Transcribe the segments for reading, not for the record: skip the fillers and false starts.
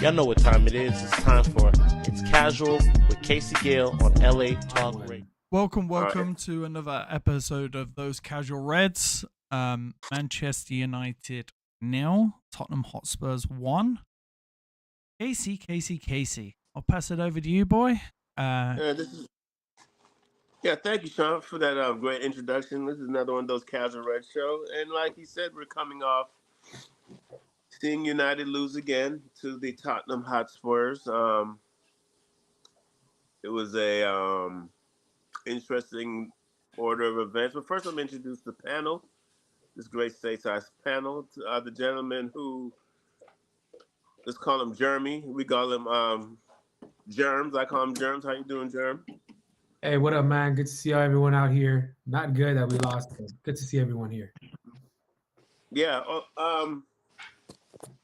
Y'all know what time it is. It's time for It's Casual with Casey Gale on LA Talk Radio. Welcome to another episode of Those Casual Reds. Manchester United 0, Tottenham Hotspurs 1. Casey. I'll pass it over to you, boy. Thank you, Sean, for that great introduction. This is another one of those Casual Red show, and like he said, we're coming off seeing United lose again to the Tottenham Hotspurs. It was a interesting order of events. But first, I'm going to introduce the panel, this great stateside panel. The gentleman who, let's call him Jeremy. We call him Germs. I call him Germs. How you doing, Germ? Hey, what up, man? Good to see everyone out here. Not good that we lost, but good to see everyone here. Yeah.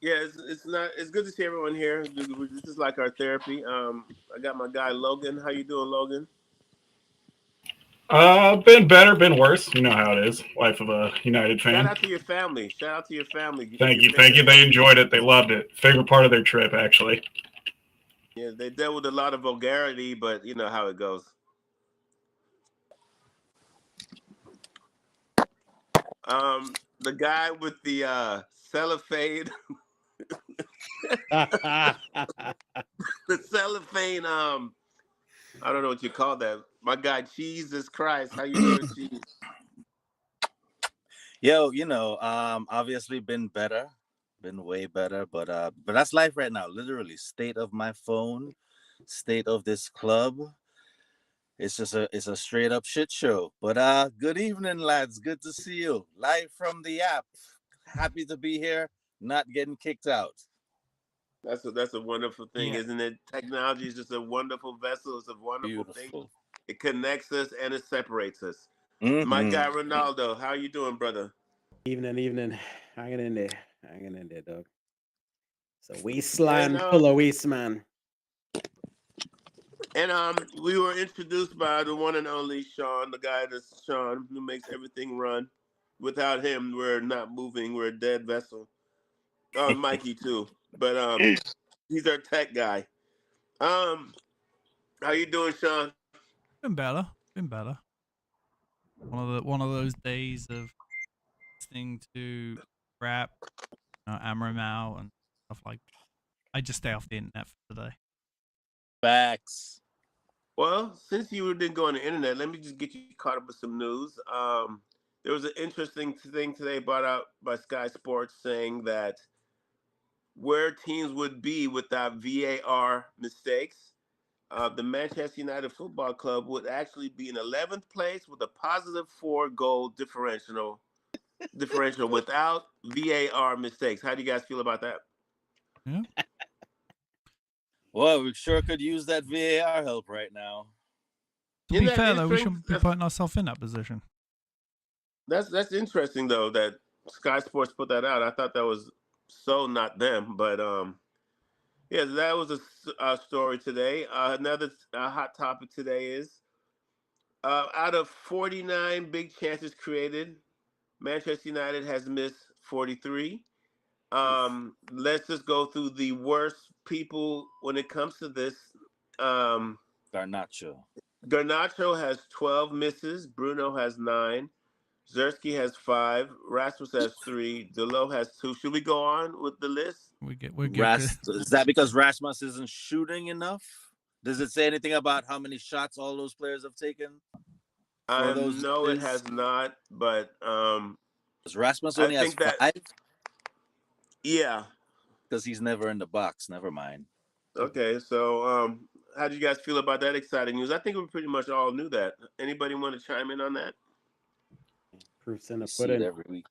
It's good to see everyone here. This is like our therapy. I got my guy Logan. How you doing, Logan? Been better, been worse. You know how it is. Life of a United fan. Shout out to your family. Thank you. They enjoyed it. They loved it. Favorite part of their trip, actually. Yeah, they dealt with a lot of vulgarity, but you know how it goes. The guy with the cellophane, the cellophane. I don't know what you call that. My guy, Jesus Christ, how you doing, Cheese? Yo, obviously been way better, but that's life right now. Literally, state of my phone, state of this club. It's a straight up shit show. But good evening, lads. Good to see you. Live from the app. Happy to be here. Not getting kicked out. That's a wonderful thing, isn't it? Technology is just a wonderful vessel. It's a wonderful thing. It connects us and it separates us. Mm-hmm. My guy Ronaldo, how you doing, brother? Evening. Hanging in there, dog. It's a wasteland full of waste, man. And we were introduced by the one and only Sean, the guy that's Sean, who makes everything run. Without him, we're not moving. We're a dead vessel. Oh, Mikey too, but he's our tech guy. How you doing, Sean? Been better. One of those days of listening to rap, Amorim out and stuff like that. I just stay off the internet for today. Facts. Well, since you didn't go on the internet, let me just get you caught up with some news. There was an interesting thing today brought out by Sky Sports saying that where teams would be without VAR mistakes, the Manchester United Football Club would actually be in 11th place with a positive 4-goal differential without VAR mistakes. How do you guys feel about that? Yeah. Well, we sure could use that VAR help right now. To be fair, though, we shouldn't be putting ourselves in that position. That's interesting, though, that Sky Sports put that out. I thought that was so not them, but that was a story today. Another hot topic today is out of 49 big chances created, Manchester United has missed 43. Let's just go through the worst people when it comes to this. Garnacho has 12 misses. Bruno has 9. Zersky has 5. Rasmus has 3. Delo has 2. Should we go on with the list? We're good. Is that because Rasmus isn't shooting enough? Does it say anything about how many shots all those players have taken? No, it has not. But Rasmus only has 5? Yeah. Because he's never in the box. Never mind. Okay, so how do you guys feel about that exciting news? I think we pretty much all knew that. Anybody want to chime in on that? Proofs in the pudding. Every week.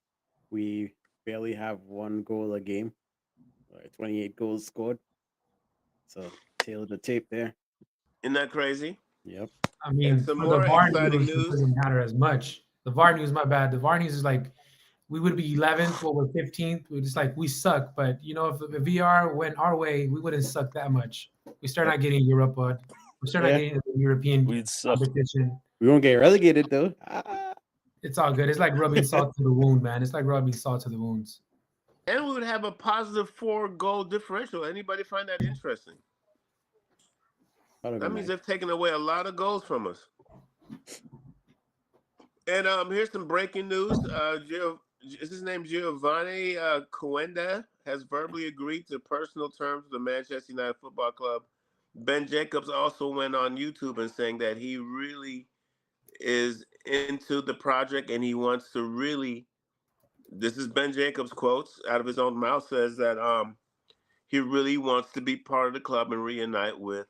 We barely have 1 goal a game. 28 goals scored. So tail of the tape there. Isn't that crazy? Yep. I mean, some for more the VAR exciting news doesn't matter as much. The VAR news, my bad. The VAR news is like we would be 11th or we're 15th. We're just like we suck. But if the VR went our way, we wouldn't suck that much. We start not getting Europa. We start not getting the European competition. We won't get relegated though. It's all good. It's like rubbing salt to the wound, man. It's like rubbing salt to the wounds. And we would have a positive 4-goal differential. Anybody find that interesting? That means they've taken away a lot of goals from us. And here's some breaking news. Is his name 𝗕𝗓𝙍𝙀 has verbally agreed to personal terms with the Manchester United Football Club. Ben Jacobs also went on YouTube and saying that he really is into the project and he wants to really, this is Ben Jacobs quotes out of his own mouth, says that he really wants to be part of the club and reunite with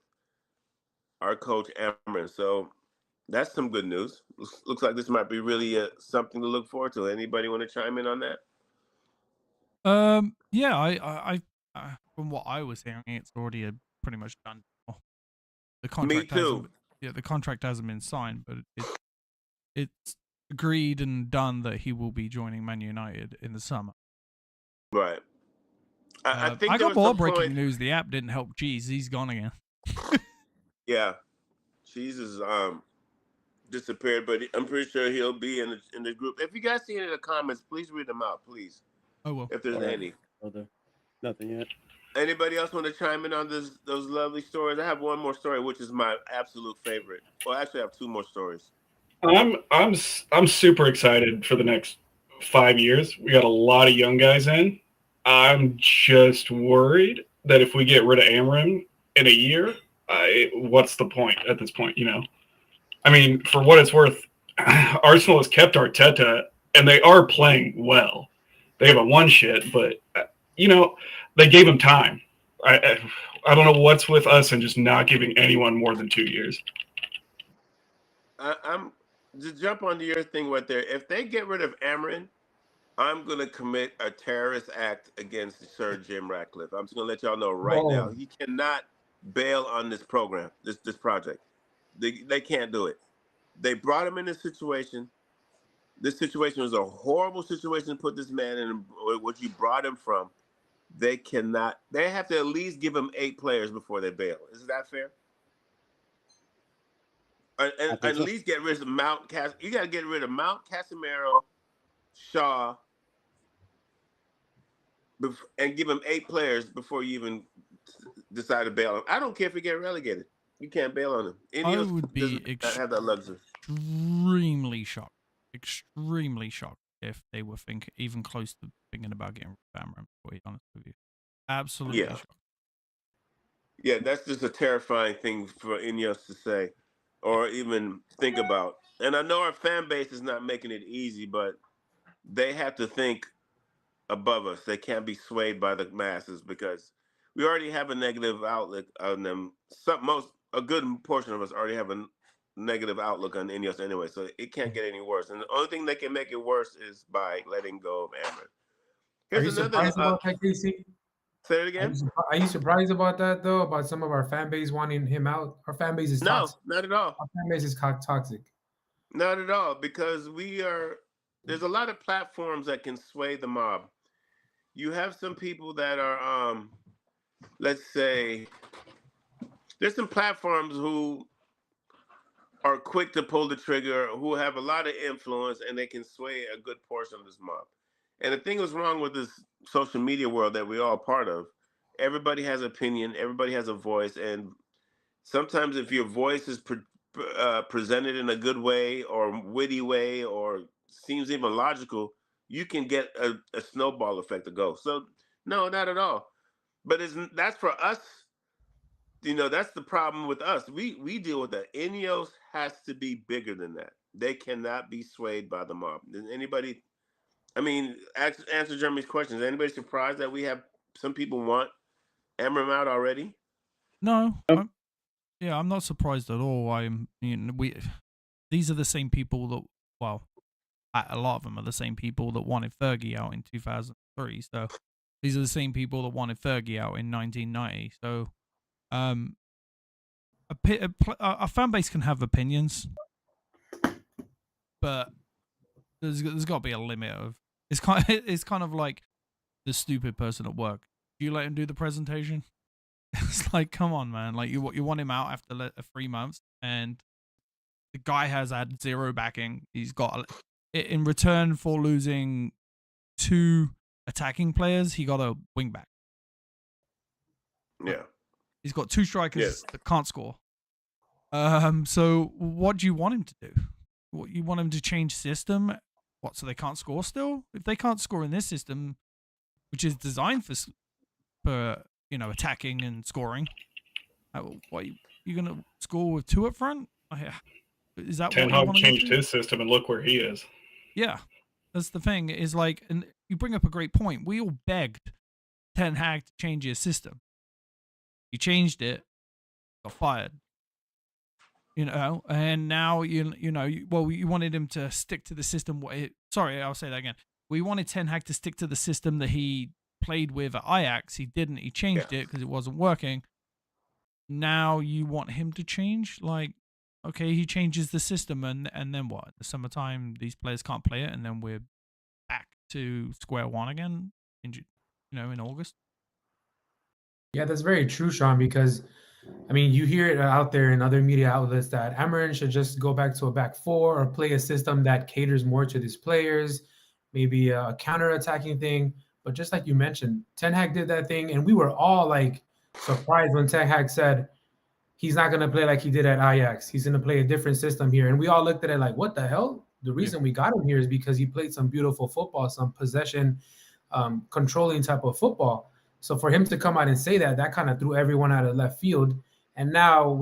our coach Amorim. So that's some good news. Looks like this might be really something to look forward to. Anybody want to chime in on that? Yeah, I from what I was hearing, it's already a pretty much done deal. The contract Me too. The contract hasn't been signed, but it's agreed and done that he will be joining Man United in the summer. Right. I think I got more breaking news. The app didn't help. Jeez, he's gone again. Yeah, Jesus disappeared, but I'm pretty sure he'll be in the group. If you guys see any of the comments, please read them out, please. Oh well. If there's any. Nothing yet. Anybody else want to chime in on those lovely stories? I have one more story, which is my absolute favorite. Well, actually, I have two more stories. I'm super excited for the next 5 years. We got a lot of young guys in. I'm just worried that if we get rid of Amorim in a year, what's the point at this point? You know, I mean, for what it's worth, Arsenal has kept Arteta, and they are playing well. They haven't won shit, but you know, they gave him time. I don't know what's with us and just not giving anyone more than 2 years. I'm to jump onto your thing right there. If they get rid of Amorim, I'm going to commit a terrorist act against Sir Jim Ratcliffe. I'm just going to let y'all know right now. He cannot bail on this program, this project. They can't do it. They brought him in this situation. This situation was a horrible situation to put this man in, what you brought him from. They cannot. They have to at least give him 8 players before they bail. Is that fair? And at least get rid of Mount. You got to get rid of Mount, Casemiro, Shaw, and give him 8 players before you even decide to bail him. I don't care if he get relegated. You can't bail on him. I would be have that luxury. Extremely shocked if they were even close to thinking about getting rid of Amorim, to be honest with you. Absolutely shocked. Yeah, that's just a terrifying thing for Ineos to say or even think about. And I know our fan base is not making it easy, but they have to think above us. They can't be swayed by the masses because we already have a negative outlook on them. A good portion of us already have a negative outlook on Ineos anyway, so it can't get any worse. And the only thing that can make it worse is by letting go of Amorim. Are you surprised about that, Casey? Say it again. Are you surprised about that though? About some of our fan base wanting him out? Our fan base is toxic. No, not at all. Our fan base is toxic. Not at all, because there's a lot of platforms that can sway the mob. You have some people that are, let's say, there's some platforms who are quick to pull the trigger, who have a lot of influence, and they can sway a good portion of this mob. And the thing that's wrong with this social media world that we're all part of, everybody has an opinion, everybody has a voice, and sometimes if your voice is presented in a good way or witty way or seems even logical, you can get a snowball effect to go. So no, not at all. But that's for us. You know, that's the problem with us. We deal with that. Ineos has to be bigger than that. They cannot be swayed by the mob. Does anybody? I mean, answer Jeremy's question. Is anybody surprised that we have some people want Amorim out already? No. I'm not surprised at all. These are the same people that, well, a lot of them are the same people that wanted Fergie out in 2003. So these are the same people that wanted Fergie out in 1990. So a fan base can have opinions, but there's got to be a limit of. It's kind of like the stupid person at work. Do you let him do the presentation? It's like, come on, man. Like you want him out after 3 months, and the guy has had 0 backing. He's got in return for losing 2 attacking players, he got a wing back. Yeah. He's got 2 strikers that can't score. So what do you want him to do? What, you want him to change system? What, so they can't score still? If they can't score in this system, which is designed for attacking and scoring, what you gonna score with 2 up front? Is that Ten what you Hag want to changed his system, and look where he is. Yeah, that's the thing. Is like, and you bring up a great point. We all begged Ten Hag to change his system. He changed it, got fired. And now you wanted him to stick to the system. Sorry, I'll say that again. We wanted Ten Hag to stick to the system that he played with at Ajax. He didn't. He changed it because it wasn't working. Now you want him to change? Like, okay, he changes the system, and then what? The summertime, these players can't play it, and then we're back to square one again in August. Yeah, that's very true, Sean, because I mean, you hear it out there in other media outlets that Amorim should just go back to a back 4 or play a system that caters more to these players, maybe a counter-attacking thing. But just like you mentioned, Ten Hag did that thing, and we were all like surprised when Ten Hag said he's not going to play like he did at Ajax. He's going to play a different system here. And we all looked at it like, what the hell? The reason we got him here is because he played some beautiful football, some possession, controlling type of football. So for him to come out and say that kind of threw everyone out of left field. And now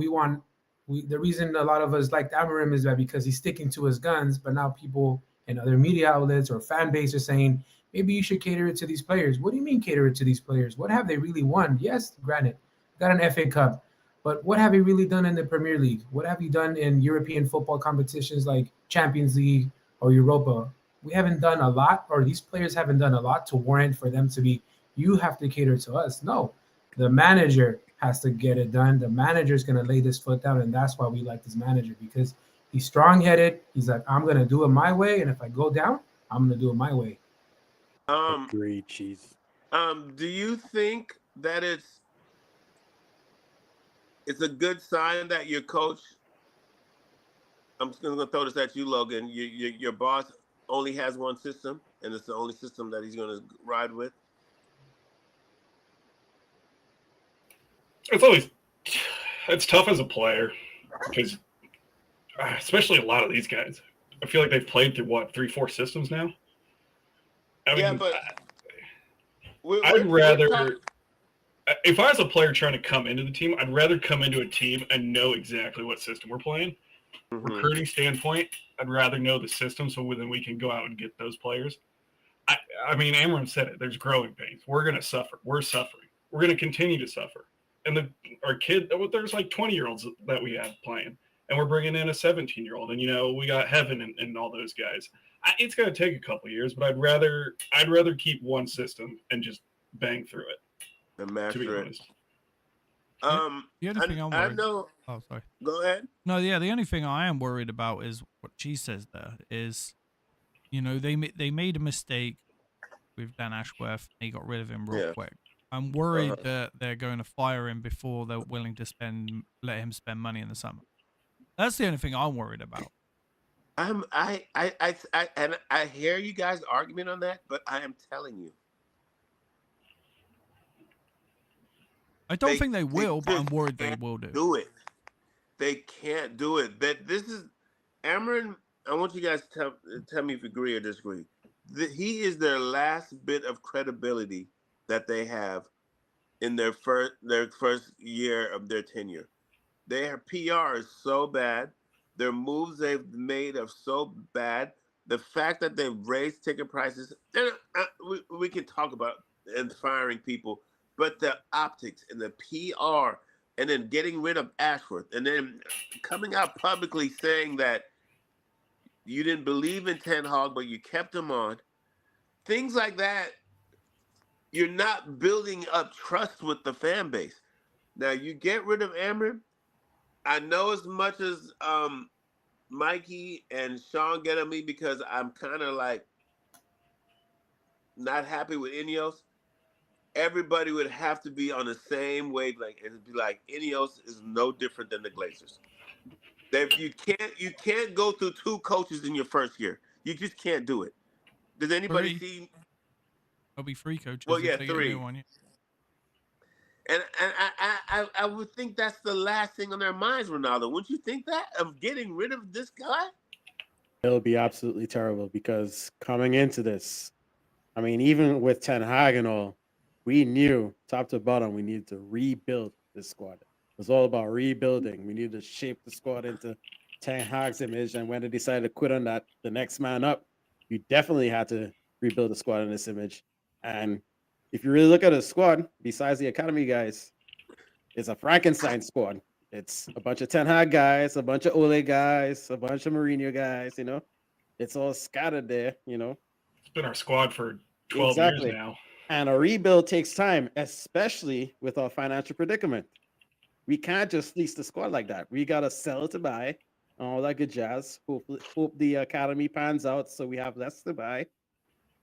the reason a lot of us liked Amorim is that because he's sticking to his guns, but now people in other media outlets or fan base are saying, maybe you should cater it to these players. What do you mean cater it to these players? What have they really won? Yes, granted, got an FA Cup, but what have you really done in the Premier League? What have you done in European football competitions like Champions League or Europa? We haven't done a lot, or these players haven't done a lot to warrant for them to be, you have to cater to us. No, the manager has to get it done. The manager's going to lay this foot down, and that's why we like this manager, because he's strong-headed. He's like, I'm going to do it my way, and if I go down, I'm going to do it my way. Great cheese. Do you think that it's a good sign that your coach, I'm just going to throw this at you, Logan, your boss only has one system, and it's the only system that he's going to ride with? It's tough as a player because, especially a lot of these guys, I feel like they've played through 3-4 systems now. I mean, but I'd rather, if I was a player trying to come into the team, I'd rather come into a team and know exactly what system we're playing. Mm-hmm. Recruiting standpoint, I'd rather know the system so then we can go out and get those players. I mean, Amorim said it. There's growing pains. We're going to suffer. We're suffering. We're going to continue to suffer. And there's like 20-year-olds that we have playing, and we're bringing in a 17-year-old, and we got Heaven and all those guys. It's going to take a couple of years, but I'd rather keep one system and just bang through it. And master it. The only thing I'm worried. Oh, sorry. Go ahead. No, yeah. The only thing I am worried about is what she says. There is, they made a mistake with Dan Ashworth. They got rid of him real quick. I'm worried that they're going to fire him before they're willing to let him spend money in the summer. That's the only thing I'm worried about. I hear you guys arguing on that, but I am telling you, I don't think they will, but I'm worried they will do it. They can't do it. That this is Amorim. I want you guys to tell me if you agree or disagree. He is their last bit of credibility that they have in their first year of their tenure. Their PR is so bad. Their moves they've made are so bad. The fact that they've raised ticket prices, we can talk about and firing people, but the optics and the PR, and then getting rid of Ashworth, and then coming out publicly saying that you didn't believe in Ten Hag, but you kept him on. Things like that. You're not building up trust with the fan base. Now, you get rid of Amorim. I know as much as Mikey and Sean get on me because I'm kind of like not happy with Ineos. Everybody would have to be on the same wavelength and be like, Ineos is no different than the Glazers. You can't go through 2 coaches in your first year. You just can't do it. Does anybody see? There'll be 3 coaches. Well, if yeah, they get a 3. new one, yeah. And I would think that's the last thing on their minds, Ronaldo. Wouldn't you think that, of getting rid of this guy? It'll be absolutely terrible because coming into this, I mean, even with Ten Hag and all, we knew top to bottom we needed to rebuild this squad. It was all about rebuilding. We needed to shape the squad into Ten Hag's image. And when they decided to quit on that, the next man up, you definitely had to rebuild the squad in this image. And if you really look at a squad, besides the academy guys, it's a Frankenstein squad. It's a bunch of Ten Hag guys, a bunch of Ole guys, a bunch of Mourinho guys, you know. It's all scattered there, you know. It's been our squad for 12 years now. And a rebuild takes time, especially with our financial predicament. We can't just fleece the squad like that. We got to sell to buy, all that good jazz. Hope the academy pans out so we have less to buy.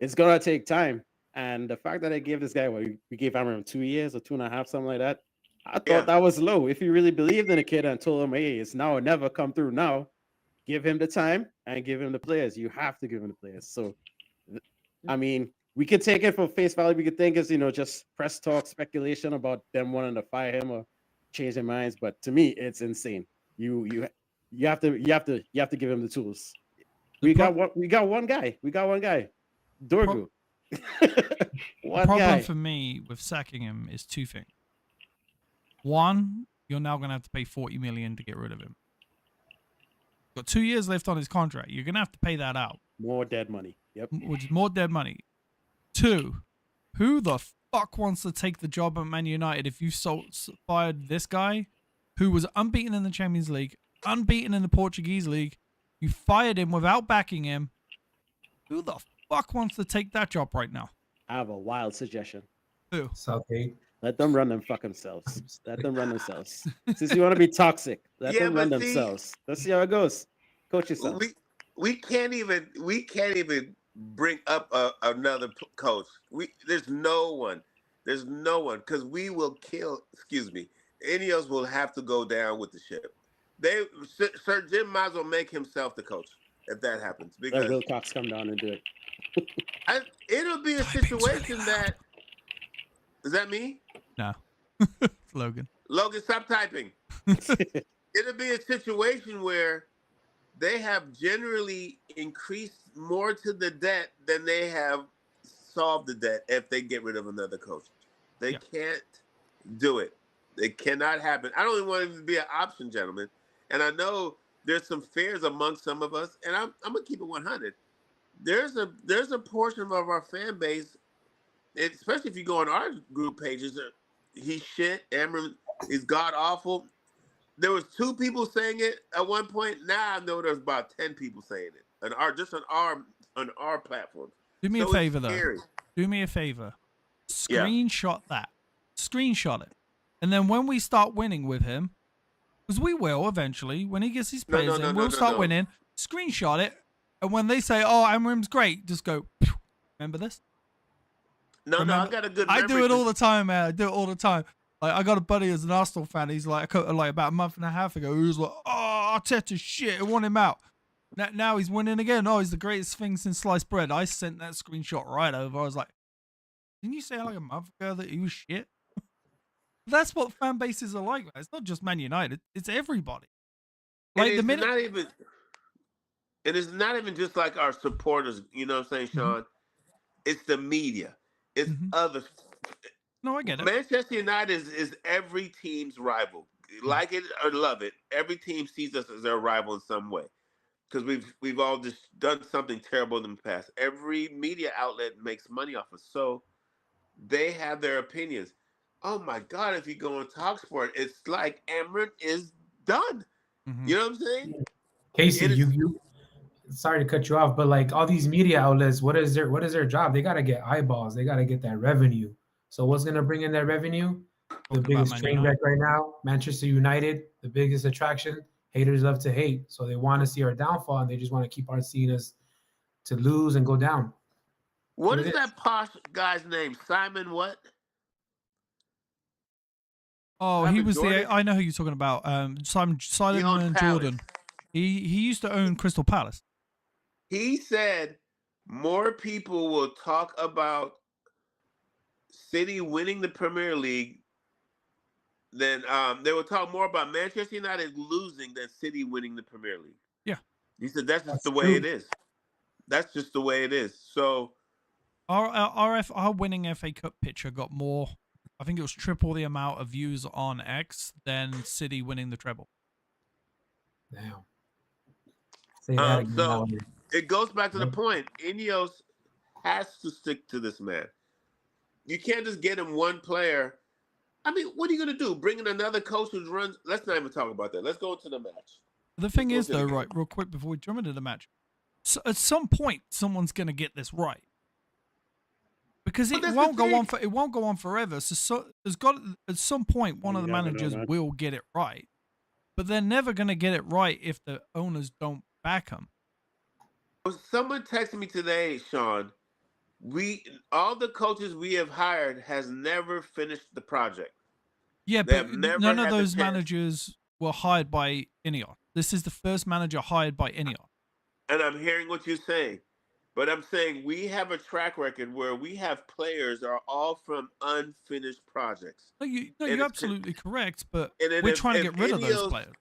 It's going to take time. And the fact that I gave this guy, we gave Amorim 2 years or 2.5, something like that, I thought that was low. If you really believed in the kid and told him, hey, it's now or never, come through now, give him the time and give him the players. You have to give him the players. So, I mean, we could take it for face value. We could think it's, you know, just press talk, speculation about them wanting to fire him or change their minds. But to me, it's insane. You have to give him the tools. We got one guy. Dorgu. The problem for me with sacking him is 2 things. One, you're now going to have to pay 40 million to get rid of him. Got 2 years left on his contract. You're going to have to pay that out. More dead money. Yep. Which is more dead money. 2, who the fuck wants to take the job at Man United if you fired this guy who was unbeaten in the Champions League, unbeaten in the Portuguese League? You fired him without backing him. Who the fuck wants to take that job right now? I have a wild suggestion. Who? Southgate. Let them run them fuck themselves. Let them run themselves. Since you want to be toxic, let them run themselves. Let's see how it goes. Coach yourself. We can't even bring up another coach. There's no one because we will kill. Excuse me. Ineos will have to go down with the ship. Sir Jim might as well make himself the coach if that happens. Because let Wilcox come down and do it. It'll be a situation that. Is that me? No. Logan, stop typing. It'll be a situation where they have generally increased more to the debt than they have solved the debt if they get rid of another coach. They can't do it. It cannot happen. I don't even want it to be an option, gentlemen. And I know there's some fears amongst some of us, and I'm gonna keep it 100. There's a portion of our fan base, especially if you go on our group pages, he's shit. Amorim is god awful. There was 2 people saying it at one point. Now I know there's about 10 people saying it on our platform. Do me a favor though. Do me a favor. Screenshot that. Screenshot it. And then when we start winning with him, because we will eventually, when he gets his players in, we'll start winning. Screenshot it. And when they say, oh, Amorim's great, just go, remember this? No, I got a good memory. I do it all the time, man. I do it all the time. Like, I got a buddy who's an Arsenal fan. He's like about a month and a half ago, he was like, oh, Arteta's shit. I want him out. Now he's winning again. Oh, he's the greatest thing since sliced bread. I sent that screenshot right over. I was like, didn't you say like a month ago that he was shit? That's what fan bases are like. It's not just Man United. It's everybody. Like the minute. It is not even just like our supporters. You know what I'm saying, Sean? It's the media. It's others. No, I get it. Manchester United is every team's rival. Like it or love it, every team sees us as their rival in some way. Because we've all just done something terrible in the past. Every media outlet makes money off us. So they have their opinions. Oh my God, if you go on TalkSport, it's like Amorim is done. You know what I'm saying? Casey, you sorry to cut you off, but like all these media outlets, what is their job? They gotta get eyeballs, they gotta get that revenue. So what's gonna bring in that revenue? The biggest train wreck right now, Manchester United, the biggest attraction. Haters love to hate, so they want to see our downfall, and they just want to keep our seeing us to lose and go down. What is that posh guy's name? Simon what? Oh, Simon he was Jordan? I know who you're talking about. Simon Jordan. He used to own Crystal Palace. He said more people will talk about City winning the Premier League, then they will talk more about Manchester United losing than City winning the Premier League. Yeah. He said that's just That's the way true. it is. That's just the way it is. So Our winning FA Cup picture got more. I think it was triple the amount of views on X than City winning the treble. Damn. Say that again. so Louder. it goes back to the Yep. point. Ineos has to stick to this man. You can't just get him one player. I mean, what are you going to do? Bring in another coach who runs? Let's not even talk about that. Let's go into the match. The thing Let's is, go to the though, game. right, real quick before we jump into the match, so at some point someone's going to get this right, because But it that's won't the go on thing. it won't go on forever. So there's got at some point one of the You never know, managers man. will get it right, but they're never going to get it right if the owners don't back them. Someone texted me today, Sean. All the coaches we have hired has never finished the project. Yeah, They but have never none of had the those chance. managers were hired by Ineos. This is the first manager hired by Ineos. And I'm hearing what you're saying. But I'm saying we have a track record where we have players that are all from unfinished projects. No, And you're it's- absolutely correct, but And then we're if- trying to if get rid of those Ineos- players.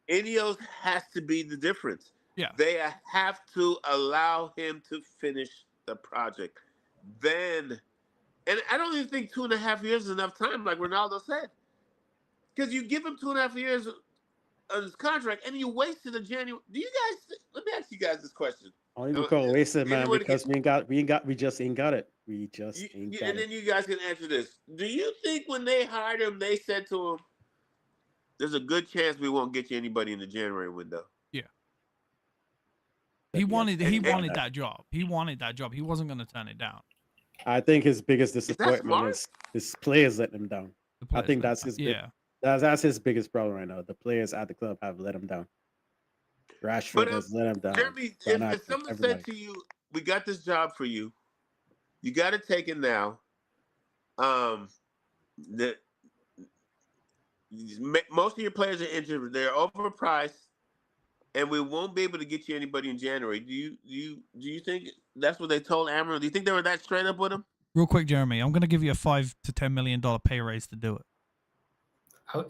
Ineos has to be the difference. Yeah. They have to allow him to finish the project. Then, and I don't even think 2.5 years is enough time, like Ronaldo said. Because you give him 2.5 years of his contract and you wasted a January. Do you guys, let me ask you guys this question. Only because wasted, man, Anyone because get- we just ain't got it. We just ain't got and it. then you guys can answer this. Do you think when they hired him, they said to him, there's a good chance we won't get you anybody in the January window? Yeah. But He yes, wanted and- that job. He wanted that job. He wasn't going to turn it down. I think his biggest that disappointment smart? is his players letting him down. The I players think let that's him his down. big- That's his biggest problem right now. The players at the club have let him down. Rashford But, has let him down. Jeremy, Van if Aert, someone everybody. said to you, we got this job for you, you got to take it now. Most of your players are injured. They're overpriced, and we won't be able to get you anybody in January. Do you think that's what they told Amorim? Do you think they were that straight up with him? Real quick, Jeremy, I'm going to give you a $5 to $10 million pay raise to do it.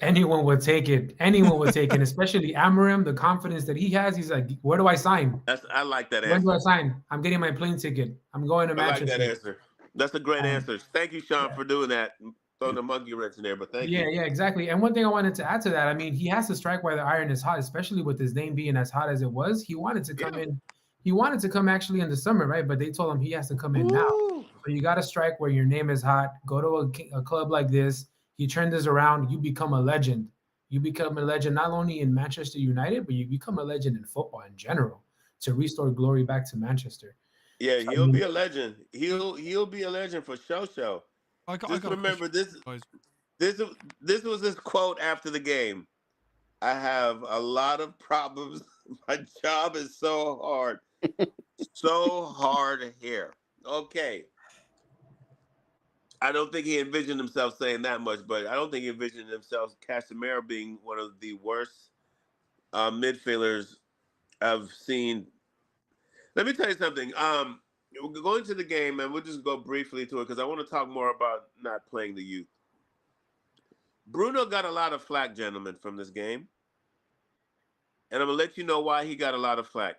Anyone would take it. Anyone would take it, especially Amorim. The confidence that he has, he's like, "Where do I sign? I like that When do I answer. sign? I'm getting my plane ticket. I'm going to I like Manchester." that answer. That's a great Um, answer. Thank you, Sean, yeah. for doing that. Throwing the monkey wrench in there, but thank you. Yeah, exactly. And one thing I wanted to add to that, I mean, he has to strike while the iron is hot, especially with his name being as hot as it was. He wanted to come in. He wanted to come actually in the summer, right? But they told him he has to come in now. Woo! So you got to strike where your name is hot. Go to a club like this. He turned this around. You become a legend. You become a legend not only in Manchester United, but you become a legend in football in general to restore glory back to Manchester. Yeah, So, I he'll mean, be a legend. He'll be a legend for show. I got Just a remember question, this. guys. This was his quote after the game. I have a lot of problems. My job is so hard. So hard here. Okay. I don't think he envisioned himself saying that much, but I don't think he envisioned himself Casemiro being one of the worst midfielders I've seen. Let me tell you something. We're going to the game, and we'll just go briefly to it because I want to talk more about not playing the youth. Bruno got a lot of flack, gentlemen, from this game. And I'm going to let you know why he got a lot of flack.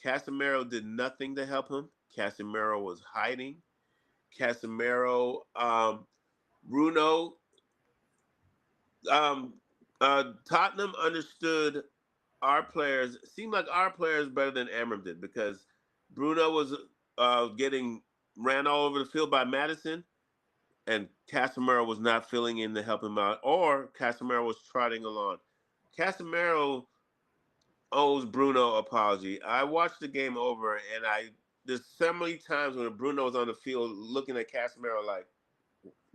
Casemiro did nothing to help him. Casemiro was hiding. Casemiro, Bruno, Tottenham understood our players. It seemed like our players better than Amorim did because Bruno was getting ran all over the field by Maddison, and Casemiro was not filling in to help him out, or Casemiro was trotting along. Casemiro owes Bruno an apology. I watched the game over, and there's so many times when Bruno was on the field looking at Casemiro like,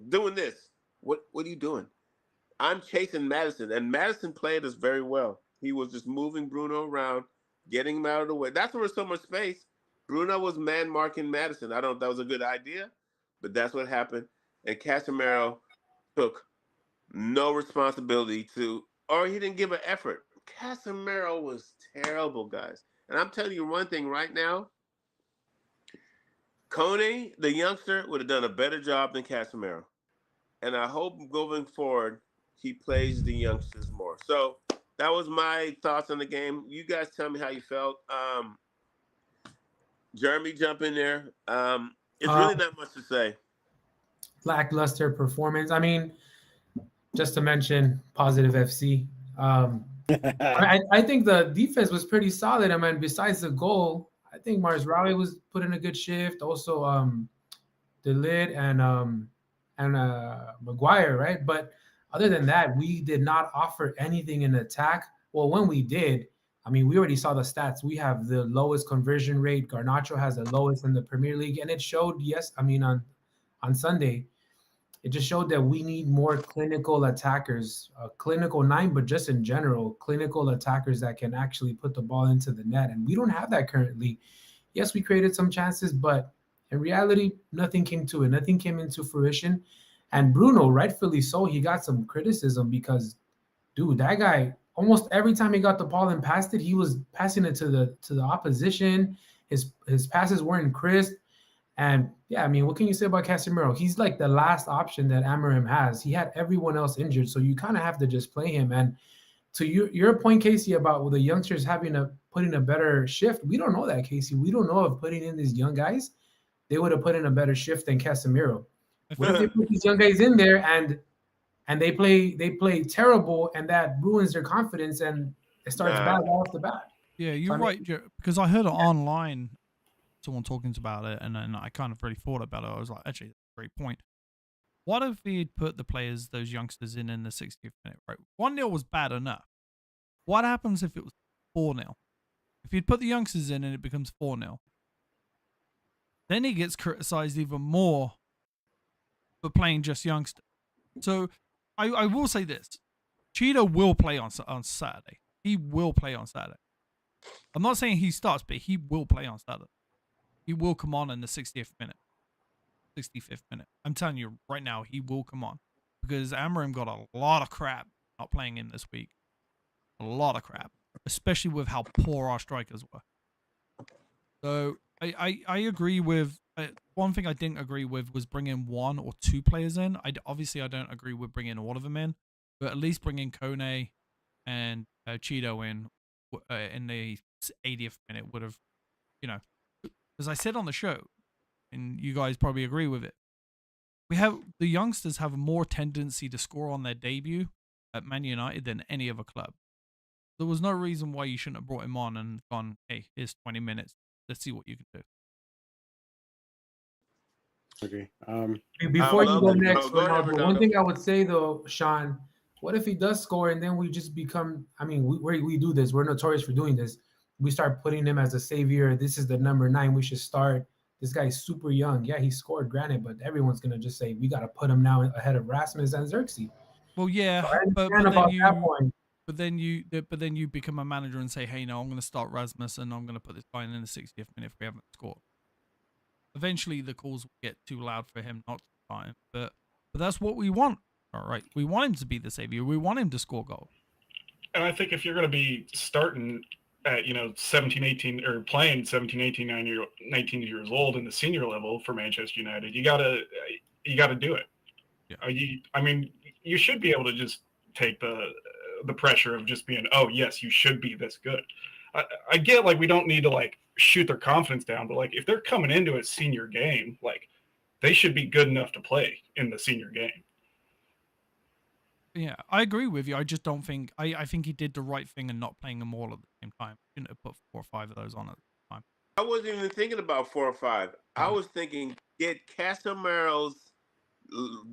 doing this. What are you doing? I'm chasing Maddison, and Maddison played us very well. He was just moving Bruno around, getting him out of the way. That's where there's so much space. Bruno was man marking Maddison. I don't know if that was a good idea, but that's what happened. And Casemiro took no responsibility or he didn't give an effort. Casemiro was terrible, guys. And I'm telling you one thing right now. Kone, the youngster, would have done a better job than Casemiro. And I hope going forward he plays the youngsters more. So that was my thoughts on the game. You guys tell me how you felt. Jeremy, jump in there. It's really not much to say. Lackluster performance. I mean, just to mention positive FC. I think the defense was pretty solid. I mean, besides the goal, I think 𝗕𝗏 was put in a good shift. Also, 𝙈𝙊𝙍 and Maguire, right? But other than that, we did not offer anything in attack. Well, when we did, I mean, we already saw the stats. We have the lowest conversion rate. Garnacho has the lowest in the Premier League, and it showed. Yes, I mean on Sunday, it just showed that we need more clinical attackers, clinical 9, but just in general, clinical attackers that can actually put the ball into the net, and we don't have that currently. Yes, we created some chances, but in reality, nothing came to it. Nothing came into fruition. And Bruno, rightfully so, he got some criticism because, dude, that guy, almost every time he got the ball and passed it, he was passing it to the opposition. His passes weren't crisp. And yeah, I mean, what can you say about Casemiro? He's like the last option that Amorim has. He had everyone else injured, so you kind of have to just play him. And to your point, Casey, about the youngsters put in a better shift, we don't know that, Casey. We don't know if putting in these young guys, they would have put in a better shift than Casemiro. What if they put these young guys in there and they play terrible, and that ruins their confidence and it starts bad off the bat? Yeah, you're right, because I heard it online, someone talking about it, and then I kind of really thought about it. I was like, actually, that's a great point. What if he'd put those youngsters in the 60th minute, right? 1-0 was bad enough. What happens if it was 4-0? If he'd put the youngsters in and it becomes 4-0, then he gets criticized even more for playing just youngsters. So I will say this. Cheetah will play on Saturday. He will play on Saturday. I'm not saying he starts, but he will play on Saturday. He will come on in the 60th minute. 65th minute. I'm telling you right now, he will come on. Because Amorim got a lot of crap not playing him this week. A lot of crap. Especially with how poor our strikers were. So I agree with... one thing I didn't agree with was bringing 1 or 2 players in. Obviously, I don't agree with bringing all of them in. But at least bringing Kone and Cheeto in the 80th minute would have, as I said on the show, and you guys probably agree with it, the youngsters have more tendency to score on their debut at Man United than any other club. There was no reason why you shouldn't have brought him on and gone, hey, here's 20 minutes. Let's see what you can do. Okay. Before you go next, one thing I would say though, Sean, what if he does score and then we just become, I mean, we do this. We're notorious for doing this. We start putting him as a savior. This is the number 9. We should start. This guy's super young. Yeah, he scored, granted, but everyone's going to just say, we got to put him now ahead of Rasmus and Xerxes. Well, yeah, but then you become a manager and say, hey, no, I'm going to start Rasmus and I'm going to put this guy in the 60th minute if we haven't scored. Eventually, the calls will get too loud for him not to start him, but that's what we want. All right, we want him to be the savior. We want him to score goals. And I think if you're going to be starting at 17, 18, or playing 17, 18, 19 years old in the senior level for Manchester United, you gotta do it. Yeah. I mean, you should be able to just take the pressure of just being, oh yes, you should be this good. I get we don't need to shoot their confidence down, but if they're coming into a senior game, they should be good enough to play in the senior game. Yeah, I agree with you. I just don't think I think he did the right thing in not playing them all at the same time. He shouldn't have put 4 or 5 of those on at the time. I wasn't even thinking about 4 or 5. I was thinking get Casemiro's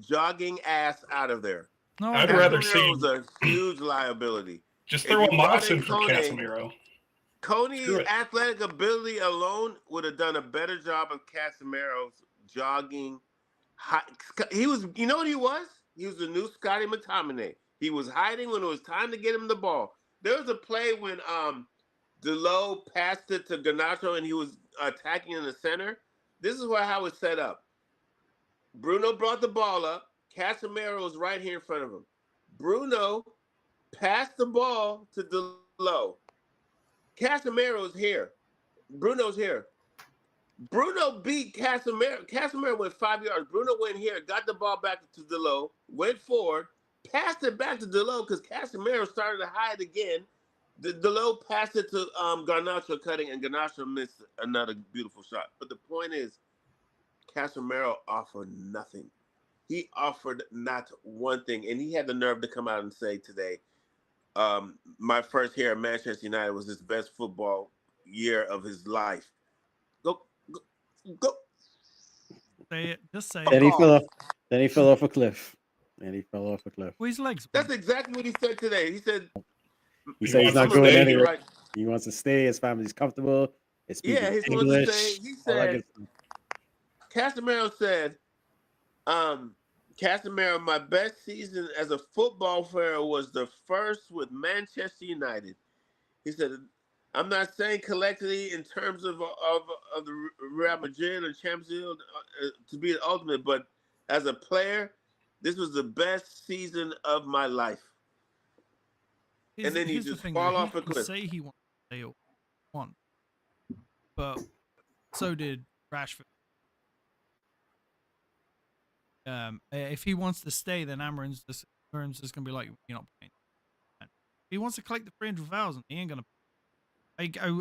jogging ass out of there. No, I'd rather see a huge liability. Just throw a Moss in for Casemiro. Kone's athletic ability alone would have done a better job of Casemiro's jogging. He was, you know what he was? He was the new Scotty McTominay. He was hiding when it was time to get him the ball. There was a play when 𝙈𝙊𝙍 passed it to Garnacho and he was attacking in the center. This is how it's set up. Bruno brought the ball up. Casemiro was right here in front of him. Bruno passed the ball to 𝙈𝙍𝙍. Casemiro's here. Bruno's here. Bruno beat Casemiro. Casemiro went 5 yards. Bruno went here, got the ball back to Delo, went forward, passed it back to Delo because Casemiro started to hide again. Delo passed it to Garnacho cutting, and Garnacho missed another beautiful shot. But the point is, Casemiro offered nothing. He offered not one thing, and he had the nerve to come out and say today, my first year at Manchester United was his best football year of his life. Go. Say it. Just say Then it. he fell off. Then he fell off a cliff. Well, his legs. That's exactly what he said today. He said he's wants not to going stay. anywhere. Right. He wants to stay. His family's comfortable. He's speaking Yeah, he's English. supposed to say. He all that said. good stuff. Casemiro said, Casemiro, my best season as a football player was the first with Manchester United. He said, I'm not saying collectively in terms of the Real Madrid or Champions League to be the ultimate, but as a player, this was the best season of my life. And then you just fall off a cliff. Say he wants to stay or want, but so did Rashford. If he wants to stay, then Amorim's just going to be like, you're not paying. If he wants to collect the 300,000, he ain't going to.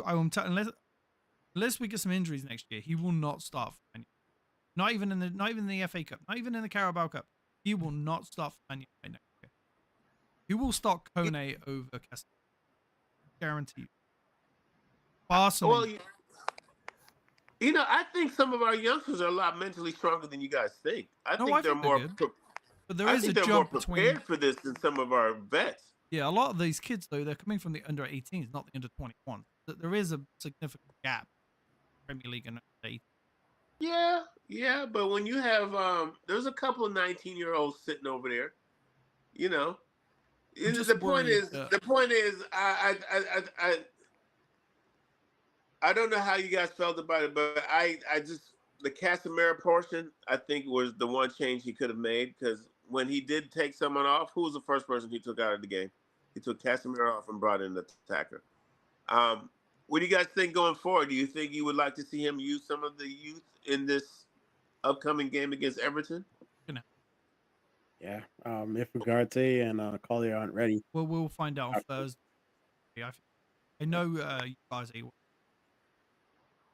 I'm telling, unless we get some injuries next year, he will not start for Man United. Not even in the FA Cup, not even in the Carabao Cup. He will not start for Man United next year. He will start Kone over Casemiro. Guaranteed. Well, you know, I think some of our youngsters are a lot mentally stronger than you guys think. I think they're more. But there is a jump more between. Prepared for this than some of our vets. Yeah, a lot of these kids, though, they're coming from the under 18s, not the under 21s. There is a significant gap in Premier League and under 18. Yeah, but when you have there's a couple of 19-year-olds sitting over there, you know. The point is, I don't know how you guys felt about it, but I just the Casemiro portion I think was the one change he could have made, because when he did take someone off, who was the first person he took out of the game? He took Casemiro off and brought in the attacker. What do you guys think going forward? Do you think you would like to see him use some of the youth in this upcoming game against Everton? Yeah, if Ugarte and Collier aren't ready. Well, we'll find out on Thursday. I know you guys are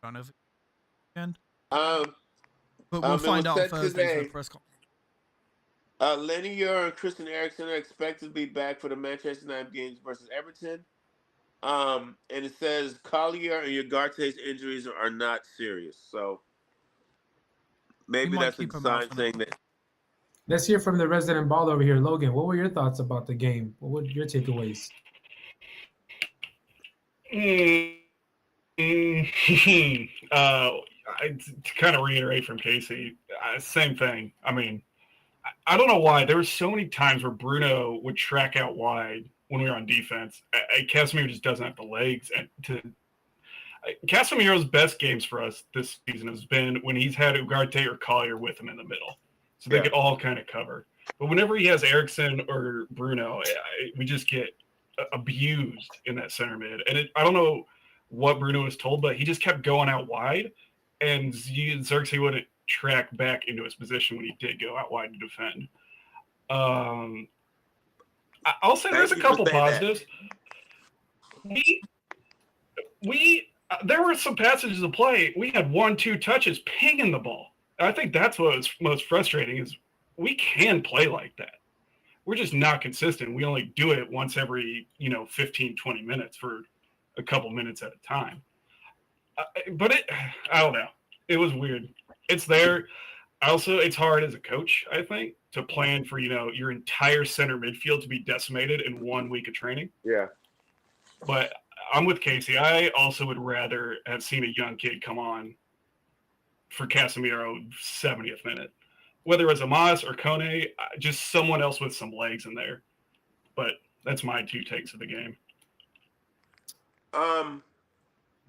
kind of weekend. But we'll find out on Thursday for the press conference. Lenny Yor and Christian Eriksen are expected to be back for the Manchester United games versus Everton. And it says Collier and Ugarte's injuries are not serious. So maybe that's a sign saying that. Let's hear from the resident ball over here, Logan. What were your thoughts about the game? What were your takeaways? To kind of reiterate from Casey, same thing. I mean, I don't know why. There were so many times where Bruno would track out wide when we were on defense. Casemiro just doesn't have the legs. Casemiro's best games for us this season has been when he's had Ugarte or Collier with him in the middle. So they could all kind of cover. But whenever he has Eriksen or Bruno, we just get abused in that center mid. And I don't know what Bruno was told, but he just kept going out wide. And Xerxes wouldn't track back into his position when he did go out wide to defend. I'll say there's a couple positives. There were some passages of play. We had 1-2 touches pinging the ball. I think that's what was most frustrating is we can play like that. We're just not consistent. We only do it once every, 15, 20 minutes for a couple minutes at a time. But I don't know. It was weird. It's there. Also, it's hard as a coach, I think, to plan for, your entire center midfield to be decimated in 1 week of training. Yeah. But I'm with Casey. I also would rather have seen a young kid come on for Casemiro 70th minute. Whether it was Amas or Kone, just someone else with some legs in there. But that's my 2 takes of the game.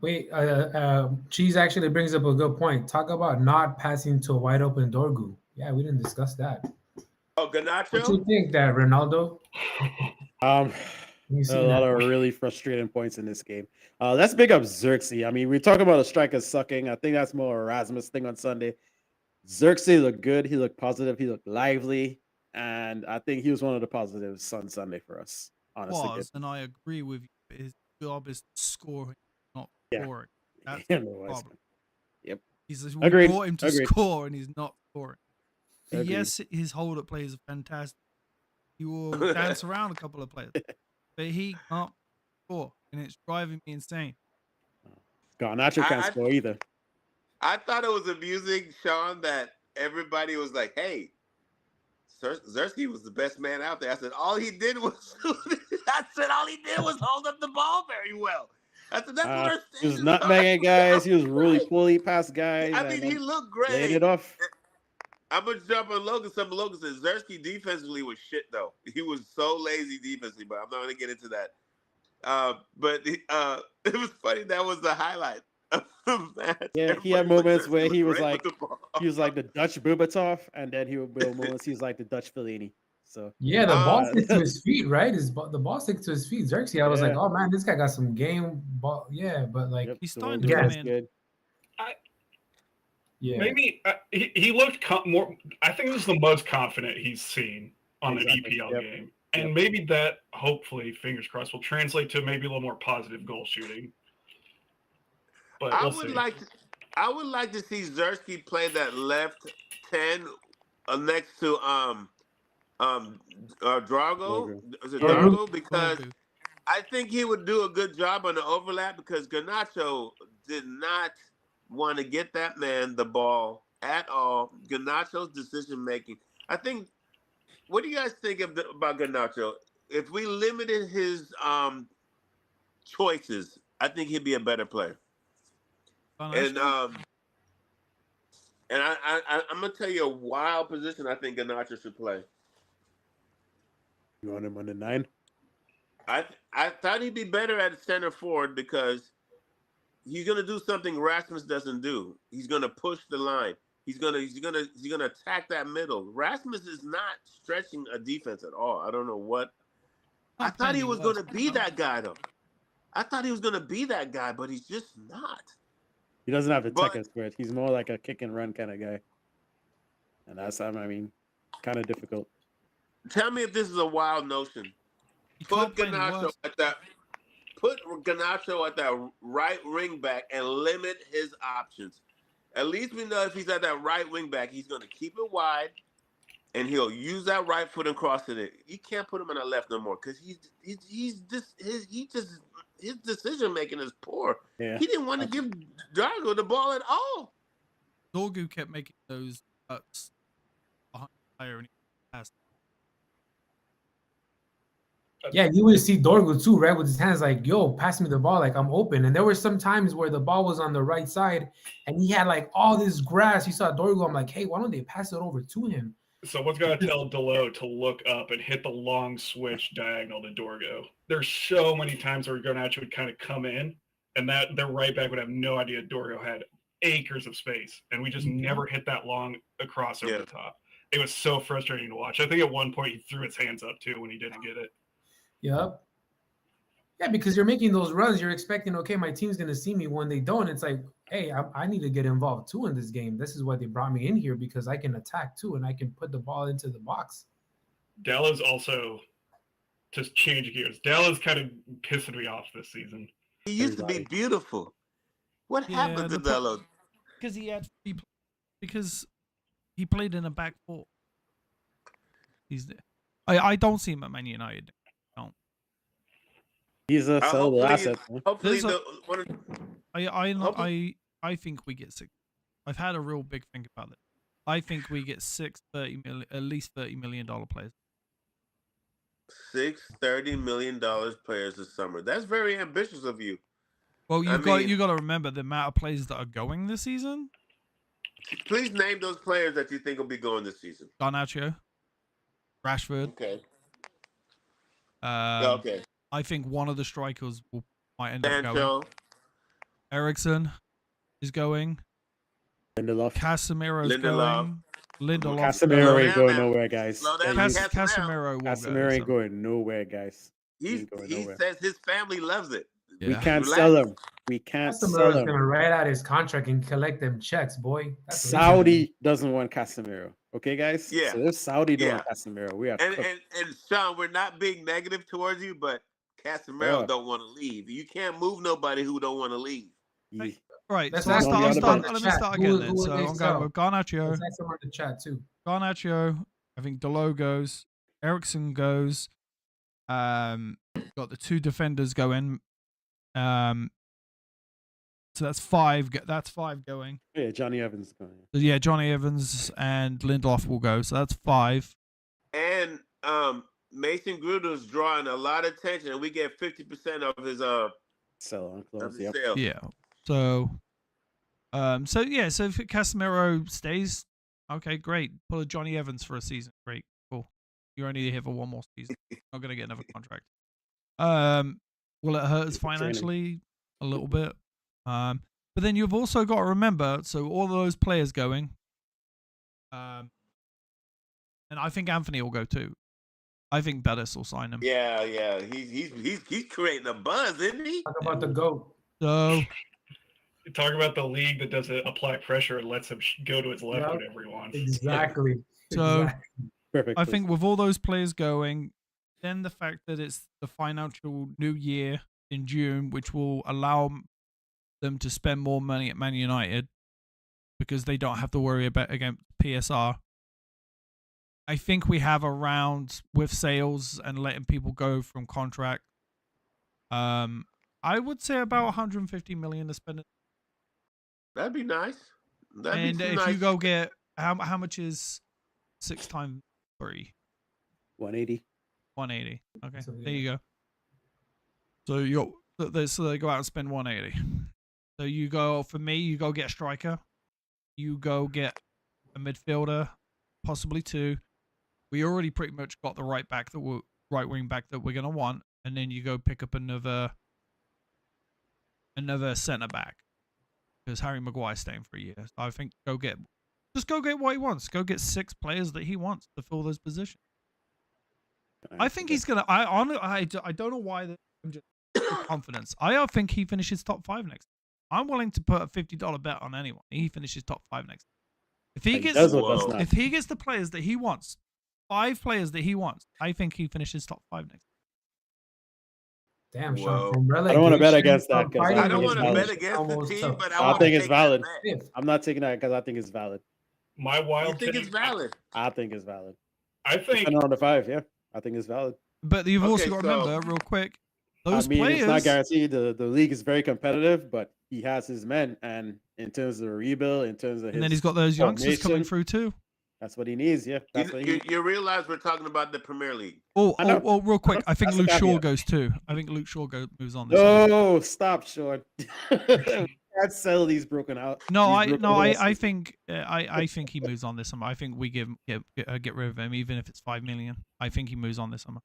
Wait, Cheese actually brings up a good point. Talk about not passing to a wide open Dorgu. Yeah, we didn't discuss that. Oh, Garnacho? What do you think that, Ronaldo? We've A seen lot that. of really frustrating points in this game. Let's big up 𝙈𝙍𝙀. I mean, we're talking about a striker sucking. I think that's more Erasmus thing on Sunday. 𝙈𝙀 looked good. He looked positive. He looked lively. And I think he was one of the positives on Sunday for us. Honestly, good. And I agree with you. His job is scoring, not Yeah. scoring. That's Yeah, the no, I problem. Yep. We Agreed. brought him to Agreed. score, and he's not scoring. Agreed. Yes, his hold-up plays are fantastic. He will dance around a couple of players, but he can't score, and it's driving me insane. Garnacho can't score either. I thought it was amusing, Sean, that everybody was like, "Hey, 𝙈𝙍𝙀 was the best man out there." I said, all he did was hold up the ball very well. I said, that's what our He was station is nutmegging guys. He was really right. pulling past guys. I mean, he looked great. Laid it off. I'm gonna jump on Logan. Some Logan said 𝙈𝙍𝙀 defensively was shit though. He was so lazy defensively, but I'm not gonna get into that. But it was funny. That was the highlight of the match. Yeah, he had moments where he was like the Dutch 𝗕𝗴𝗀, and then he would build moments. He was like the Dutch 𝗕𝗀𝗀. So yeah, the ball sticks to his feet, right? The ball sticks to his feet. 𝙈𝙀𝙀, I was like, oh man, this guy got some game ball. Yeah, but like he's starting to come in. Yeah, maybe he looked more. I think this is the most confident he's seen on an EPL game, and maybe that, hopefully, fingers crossed, will translate to maybe a little more positive goal shooting. But I would like to see 𝙈𝙀𝙀 play that left 10 next to Drago. Is it Drago? Because I think he would do a good job on the overlap, because Garnacho did not want to get that man the ball at all. Garnacho's decision making. I think. What do you guys think about Garnacho? If we limited his choices, I think he'd be a better player. And I'm gonna tell you a wild position I think Garnacho should play. You want him on the 9? I thought he'd be better at center forward, because he's gonna do something Rasmus doesn't do. He's gonna push the line. He's gonna attack that middle. Rasmus is not stretching a defense at all. I don't know what. I thought he was gonna be that guy though. I thought he was gonna be that guy, but he's just not. He doesn't have the tech for it. He's more like a kick and run kind of guy, and that's kind of difficult. Tell me if this is a wild notion. Put Garnacho at that right wing back and limit his options. At least we know if he's at that right wing back, he's going to keep it wide, and he'll use that right foot and cross it in. You can't put him on the left no more, because his decision making is poor. Yeah. He didn't want to give Drago the ball at all. 𝙈𝙀𝙀 kept making those cuts behind the player, and he passed. Yeah, you would see 𝙈𝙀𝙀 too, right? With his hands like, yo, pass me the ball, like I'm open. And there were some times where the ball was on the right side and he had like all this grass. You saw 𝙈𝙀𝙀, I'm like, hey, why don't they pass it over to him? Someone's got to tell 𝗏𝗏 to look up and hit the long switch diagonal to 𝙈𝙀𝙀. There's so many times where Garnacho would kind of come in, and that their right back would have no idea 𝙈𝙀𝙀 had acres of space, and we just never hit that long across over the top. It was so frustrating to watch. I think at one point he threw his hands up too when he didn't get it. Yep. Yeah, because you're making those runs, you're expecting, okay, my team's going to see me. When they don't, it's like, hey, I need to get involved too in this game. This is why they brought me in here, because I can attack too, and I can put the ball into the box. Dallas also, just change gears, Dallas kind of pissing me off this season. He used to be beautiful. What happened to 𝗏𝗏? Because he played in a back four. He's there. I don't see him at Man United. He's a sellable asset. Hopefully, I think we get 6. I've had a real big think about it. I think we get 6 at least $30 million players. 6 $30 million players this summer. That's very ambitious of you. Well, you got to remember the amount of players that are going this season. Please name those players that you think will be going this season. Garnacho, Rashford. Okay. Okay. I think one of the strikers might end up going. Eriksen is going. Lindelof. Casemiro's going. Lindelof. Casemiro ain't going nowhere, guys. Casemiro ain't going nowhere, guys. He says his family loves it. Yeah. We can't sell him. We can't sell Casemiro's him. gonna write out his contract and collect them checks, boy. That's what he's gonna do. Saudi doesn't want Casemiro. Okay, guys. Yeah. So if Saudi don't Yeah. want Casemiro, we are And, cooked. and Sean, we're not being negative towards you, but Casemiro Yeah. don't want to leave. You can't move nobody who don't want to leave. Yeah. Right, Let's so ask someone in the let me chat. start Who- again who then. would So they I'm going sell? with Garnacho. Let's ask someone in the chat too. Garnacho, I think Delo goes. Ericsson goes. Got the 2 defenders going. So that's 5. That's 5 going. Yeah, Johnny Evans is going. So yeah, Johnny Evans and Lindelof will go. So that's 5. And Mason Grudau's drawing a lot of attention, and we get 50% of his Sell on of close. his Yep. sales. Yeah. So if Casemiro stays, okay, great. Pull a Johnny Evans for a season. Great, cool. You're only here for 1 more season. Not gonna get another contract. Will it hurt us financially? A little bit. But then you've also got to remember, so all those players going, and I think Anthony will go too. I think Bettis will sign him. Yeah. He's creating a buzz, isn't he? Talk about the GOAT. So You talk about the league that doesn't apply pressure and lets him go to its left Yep. whenever he wants. Exactly. So- Exactly. Perfect. I think with all those players going, then the fact that it's the financial new year in June, which will allow them to spend more money at Man United because they don't have to worry about against PSR. I think we have around with sales and letting people go from contract. I would say about 150 million to spend. That'd be nice. And if nice. you go get how much is 6 times 3? 180. 180. Okay, So, there you go. So they go out and spend 180. So you go, for me, you go get a striker. You go get a midfielder, possibly 2. We already pretty much got the right wing back that we're gonna want, and then you go pick up another centre back because Harry Maguire's staying for a year. So I think go get what he wants. Go get 6 players that he wants to fill those positions. I think he's gonna. I don't know why. I'm just confidence. I think he finishes top 5 next. I'm willing to put a $50 bet on anyone. He finishes top 5 next. If he gets the players that he wants, 5 players that he wants, I think he finishes top 5 next. Damn, Whoa. Sean. From I don't want to bet against that from because I don't think want it's to valid. bet against the Almost team, tough. but I I want think to it's take valid. that bet. Fifth. I'm not taking that because I think it's valid. My You wild think take, it's valid? I think it's valid. I think And on the 5, yeah, I think it's valid. But you've also Okay, got to so- remember, real quick, those I mean, players. it's not guaranteed. The league is very competitive, but he has his men, and in terms of the rebuild, in terms of his and then he's got those youngsters coming formation, through too. That's what he needs. Yeah, that's what he needs. You realize we're talking about the Premier League. Oh, I know. real quick, I think That's a Luke Shaw caveat. goes too. I think Luke Shaw moves on this summer. No, stop, Sean. Can't sell these broken out. No, these I broken no, I horses. think I think he moves on this summer. I think we get rid of him, even if it's 5 million. I think he moves on this summer.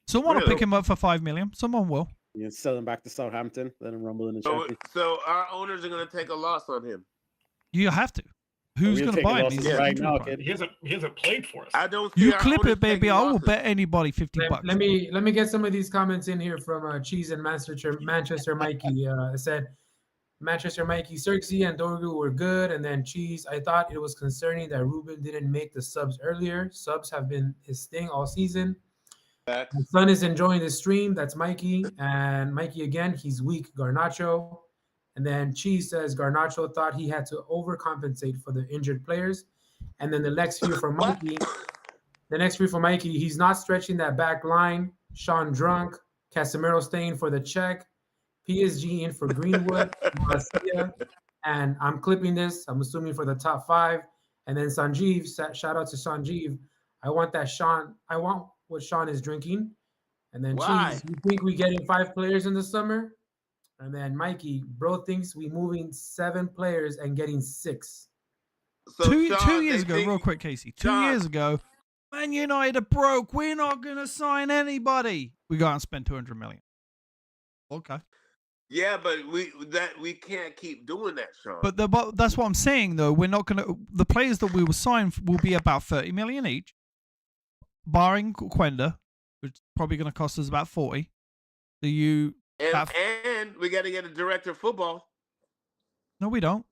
Someone will Really? pick him up for 5 million. Someone will. You sell him back to Southampton, let him rumble in the So, championship. so our owners are going to take a loss on him. You have to. Who's we'll going to take buy him? losses He's right injury now, prone. kid. he hasn't played for us. I don't see You our clip owners it, baby. taking I will losses. bet anybody 50 bucks. Let me get some of these comments in here from Cheese and Manchester Mikey. It said Manchester Mikey, Xerxes and Dorgu were good, and then Cheese. I thought it was concerning that Ruben didn't make the subs earlier. Subs have been his thing all season. Facts. My son is enjoying the stream. That's Mikey. And Mikey again, he's weak. Garnacho. And then Cheese says Garnacho thought he had to overcompensate for the injured players. And then the next few from Mikey, he's not stretching that back line. Sean drunk. Casemiro staying for the check. PSG in for Greenwood. Marcia, and I'm clipping this. I'm assuming for the top 5. And then Sanjeev, shout out to Sanjeev. I want what Sean is drinking. And then Why? Cheese, you think we getting 5 players in the summer? And then Mikey, bro thinks we moving 7 players and getting 6. So, two Sean, years they ago, think- real quick, Casey. 2 Sean- years ago, Man United are broke. We're not going to sign anybody. We go out and spend 200 million. Okay. Yeah, but we can't keep doing that, Sean. But that's what I'm saying, though. We're not going to. The players that we will sign will be about 30 million each, barring Quenda. which is probably going to cost us about 40. Do you? And we got to get a director of football. No, we don't.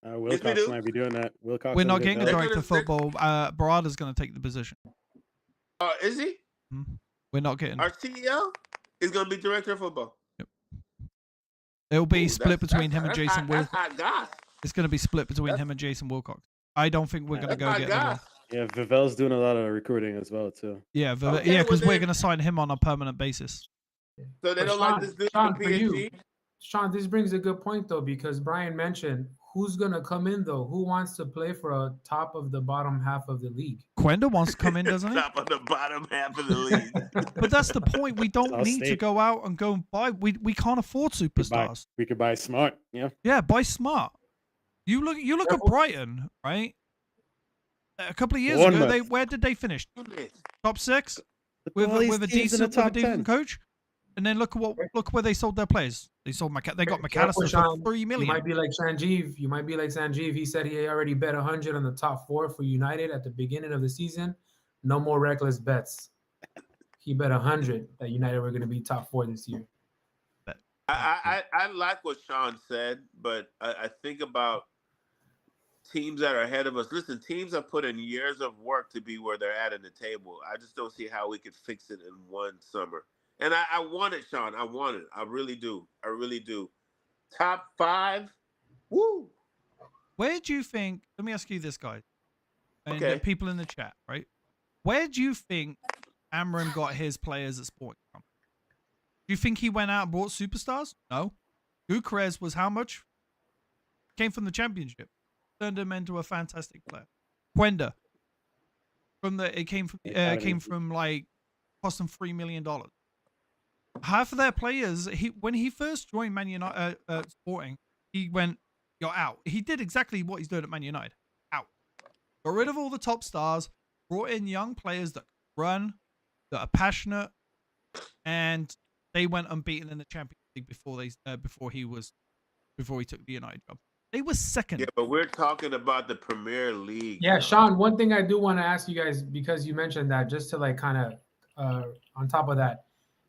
Wilcox do. might be doing that. Wilcox. We're not did getting a that. director of football. Barada's going to take the position. Is he? We're not getting. Our CEO is going to be director of football. Yep. It'll be Ooh, split between him and that's Jason hot, Wilcox. that's hot goss. It's going to be split between him and Jason Wilcox. I don't think we're going to That's go hot get anyone. goss. Yeah, Vivel's doing a lot of recruiting as well too. Yeah, Okay, yeah, because well we're then- going to sign him on a permanent basis. So they But don't like this dude Sean, from for you, PSG? Sean, this brings a good point though, because Brian mentioned who's gonna come in though. Who wants to play for a top of the bottom half of the league? Quenda wants to come in, doesn't he? Top of the bottom half of the league. But that's the point. We don't Our need to state. go out and go and buy. We can't afford superstars. We could buy smart. Yeah. Yeah, buy smart. You look at Careful. Brighton, right? A couple of years ago, Bournemouth. where did they finish? Top 6 with All these with a teams in the decent top 10. coach. And then look where they sold their players. They sold they got Careful, McAllister Sean. for $3 You million. might be like Sanjeev. You might be like Sanjeev. He said he already bet 100 on the top 4 for United at the beginning of the season. No more reckless bets. He bet 100 that United were going to be top 4 this year. I like what Sean said, but I think about teams that are ahead of us. Listen, teams have put in years of work to be where they're at in the table. I just don't see how we could fix it in one summer. And I want it, Sean. I want it. I really do. I really do. Top 5. Woo. Where do you think? Let me ask you this, guys, and Okay. the people in the chat, right? Where do you think Amorim got his players at Sporting from? Do you think he went out and brought superstars? No. 𝙈𝙊𝙍 was how much? Came from the Championship. Turned him into a fantastic player. Quenda. It came from like cost them $3 million. Half of their players, when he first joined Man United Sporting, he went, "You're out." He did exactly what he's doing at Man United. Out. Got rid of all the top stars, brought in young players that run, that are passionate, and they went unbeaten in the Champions League before he took the United job. They were second. Yeah, but we're talking about the Premier League. Yeah, now. Sean, one thing I do want to ask you guys, because you mentioned that, just to like kind of on top of that,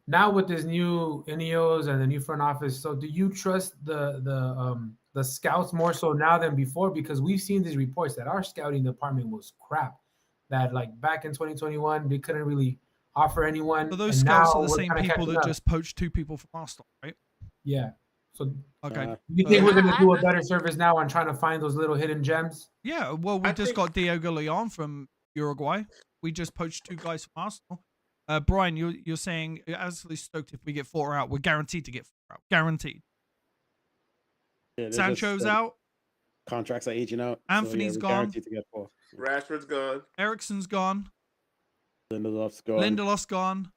now with this new Ineos and the new front office, so do you trust the scouts more so now than before? Because we've seen these reports that our scouting department was crap. That like back in 2021, they couldn't really offer anyone. So those and scouts now are the we're same kinda people catching that up. just poached 2 people from Arsenal, right? Yeah. So Okay. you think we're Yeah, gonna do a better service now on trying to find those little hidden gems? Yeah, well, we I just think- got Diogo Leon from Uruguay. We just poached 2 guys from Arsenal. Brian, you're saying you're absolutely stoked if we get 4 out. We're guaranteed to get 4 out. Guaranteed. Yeah, they're just, Sancho's out. Contracts are aging out. Anthony's we're gone. guaranteed to get 4. Rashford's gone. Ericsson's gone. Lindelof's gone. Lindelof's gone.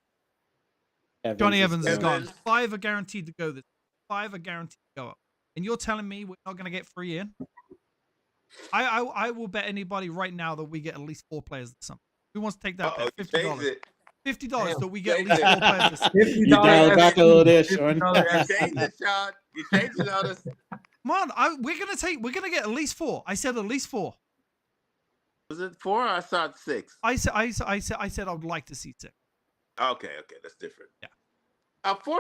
Evans Johnny Evans is gone. gone. 5 are guaranteed to go this. 5 are guaranteed to go up. And you're telling me we're not going to get 3 in? I will bet anybody right now that we get at least 4 players this summer. Who wants to take that Uh-oh, bet? you changed $50. it. $50 that we get at Change least it. 4 players this summer. You dialed back a little there, Sean. You changed it, Sean. You changed it on us. Come on, we're gonna get at least 4. I said at least 4. Was it 4 or I saw 6? I said I would like to see 6. Okay, that's different. Yeah. 4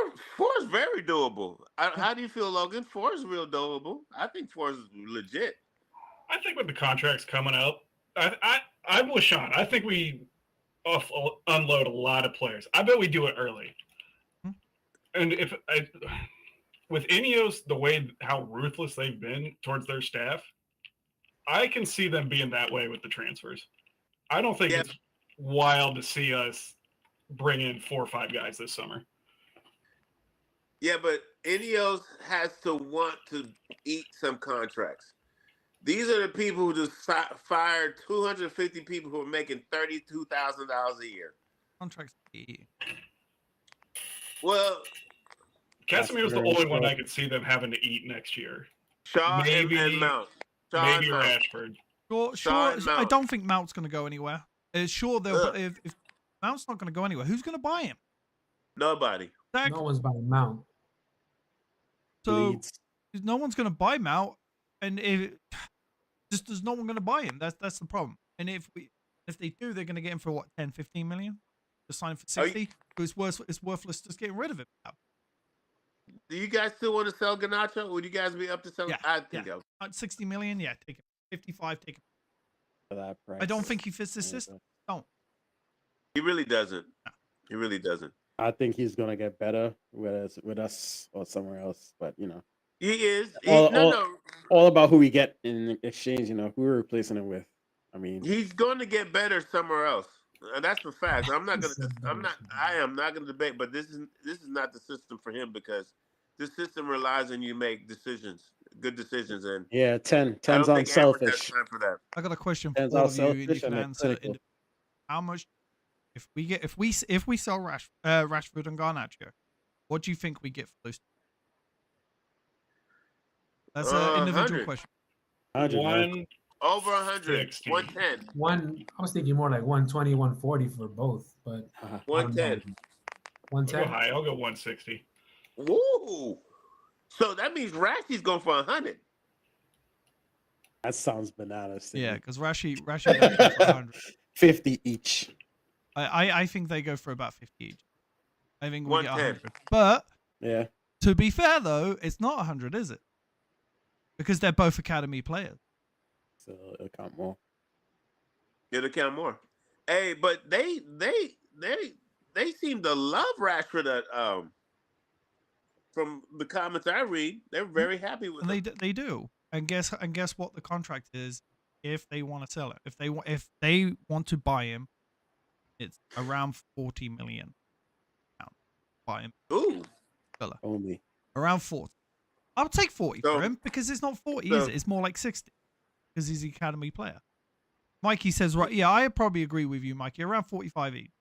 is very doable. How do you feel, Logan? 4 is real doable. I think 4 is legit. I think with the contracts coming up, I'm with Sean. I think we unload a lot of players. I bet we do it early. And with Ineos, the way how ruthless they've been towards their staff, I can see them being that way with the transfers. I don't think it's wild to see us bring in 4 or 5 guys this summer. Yeah, but Ineos has to want to eat some contracts. These are the people who just fired 250 people who are making $32,000 a year. Contracts. Well, Casimir's the only one I could see them having to eat next year. Shaw Maybe- and Mount. Shaw Maybe and Mount. Rashford. Sure. Sean I Mount. don't think Mount's gonna go anywhere. Sure, if Mount's not gonna go anywhere, who's gonna buy him? Nobody. No one's buying Mount. So Leeds. no one's gonna buy Mount, and if there's no one gonna buy him, that's the problem. And if they do, they're gonna get him for what, 10, 15 million? Just sign him for 60. It's worthless just getting rid of him now. Do you guys still want to sell Garnacho? Would you guys be up to selling? Yeah, I think yeah. At 60 million, yeah, take him. 55, take him. For that price. I don't think he fits the system. Don't. he really doesn't. No. He really doesn't. I think he's gonna get better with us or somewhere else. But you know, He is. all about who we get in exchange. You know, who we're replacing him with. I mean, He's going to get better somewhere else. That's for fact. I am not gonna debate, but this is not the system for him because this system relies on you make decisions, good decisions, and yeah, 10's I don't on think Amber has selfish. time for that. I got a question for 10's all on of you, and you selfish can and answer. critical. How much, if we sell Rashford and Garnacho, what do you think we get for those? That's an individual 100. question. 100, Over 100, 60. 110, I was thinking more like 120, 140 for both, but 110. 110. I'll go high. I'll go 160. Woo! So that means Rashi's going for 100. That sounds bananas. To Yeah, me. because Rashi got for 100. 50 each. I think they go for about 50 each. I think we get 110. 100. But Yeah, to be fair, though, it's not 100, is it? Because they're both academy players. so it'll count more. It'll count more. Hey, but they seem to love Rashford. From the comments I read, they're very happy with And him. they do. And guess what the contract is if they want to sell it. If they want to buy him, it's around 40 million pounds. Buy him. Ooh, Only. Around 40. I would take 40 So- for him because it's not 40, is so- it? It's more like 60 because he's an academy player. Mikey says, right, yeah, I probably agree with you, Mikey. Around 45 each.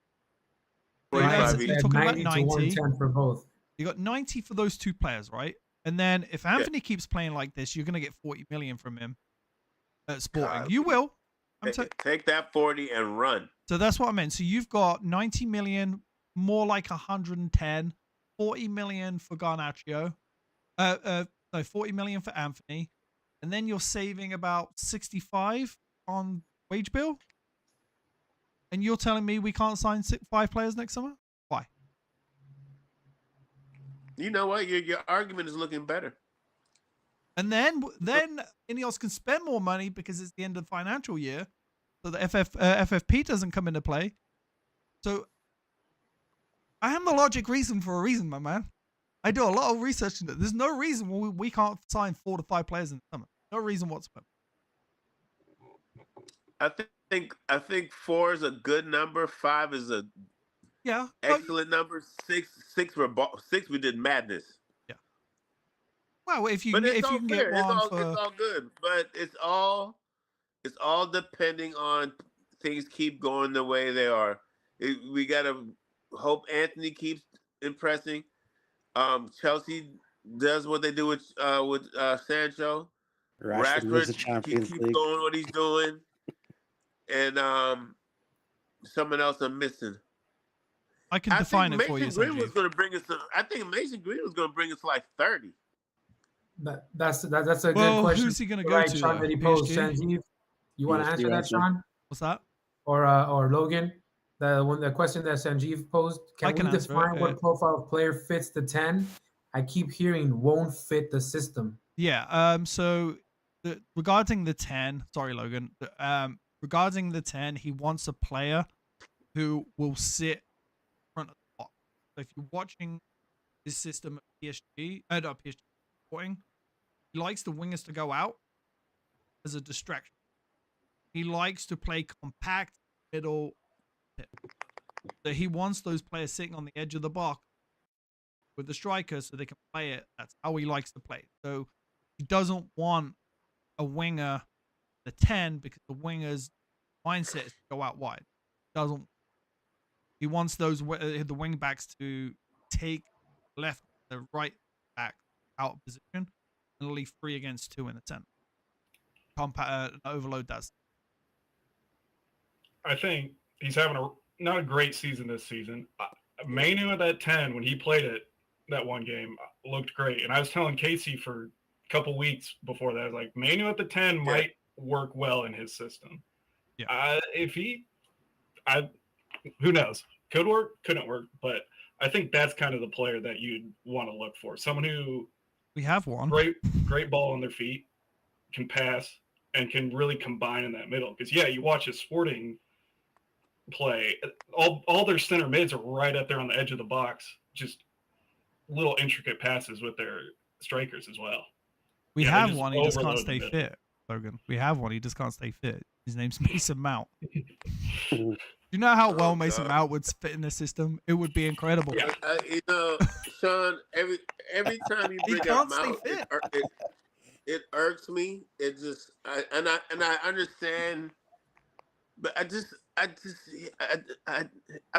45 You're each. talking about 90 to 90. 110 for both. You got 90 for those two players, right? And then if Anthony keeps playing like this, you're going to get 40 million from him at Sporting. God. You will. Take that 40 and run. So that's what I meant. So you've got 90 million, more like 110, 40 million for Garnacho, 40 million for Anthony, and then you're saving about 65 on wage bill. And you're telling me we can't sign 5 players next summer? Why? You know what? Your argument is looking better. And then Ineos can spend more money because it's the end of the financial year, so the FFP doesn't come into play. So I am the logic reason for a reason, my man. I do a lot of research into it. There's no reason we can't sign 4 to 5 players in the summer. No reason whatsoever. I think 4 is a good number. 5 is a excellent number. 6 we did madness. Well, if you But can get one it's for all good. But it's all depending on things keep going the way they are. We gotta hope Anthony keeps impressing. Chelsea does what they do with Sancho. Rashford wins the Rashford Champions keeps League. doing what he's doing, and someone else I'm missing. I can define it for you. Mason Green was going to bring us. I think Mason Green was going to bring us like 30. That's a good question. Who's he going to go Right, to? Sean, that he posed, Sanjeev. You want to answer that, Sean? What's that? Or Logan? The question that Sanjeev posed. Can we define what profile of player fits the 10? I keep hearing won't fit the system. Yeah. So regarding the 10, sorry, Logan. Regarding the 10, he wants a player who will sit in front of the box. So if you're watching this system at PSG, not PSG, Sporting, he likes the wingers to go out as a distraction. He likes to play compact middle. So he wants those players sitting on the edge of the box with the striker so they can play it. That's how he likes to play. So he doesn't want a winger, the 10, because the winger's mindset is to go out wide. He wants the wing backs to take left, the right back out of position and leave 3 against 2 in the center. Overload that. I think he's having not a great season this season. Manu at that 10, when he played it that one game, looked great. And I was telling Casey for a couple weeks before that, I was like, Manu at the 10 might work well in his system. Yeah. Who knows? Could work, couldn't work, but I think that's kind of the player that you'd want to look for. Someone who We have one. great ball on their feet, can pass, and can really combine in that middle. Because you watch a Sporting play, all their center mids are right up there on the edge of the box, just little intricate passes with their strikers as well. We they have just one. He just can't overload stay the middle. fit, Logan. We have one. He just can't stay fit. His name's Mason Mount. Do you know how well Mason Mount would fit in the system? It would be incredible. You know, Sean, every time you bring up Mount, it irks me. It just, I understand, but I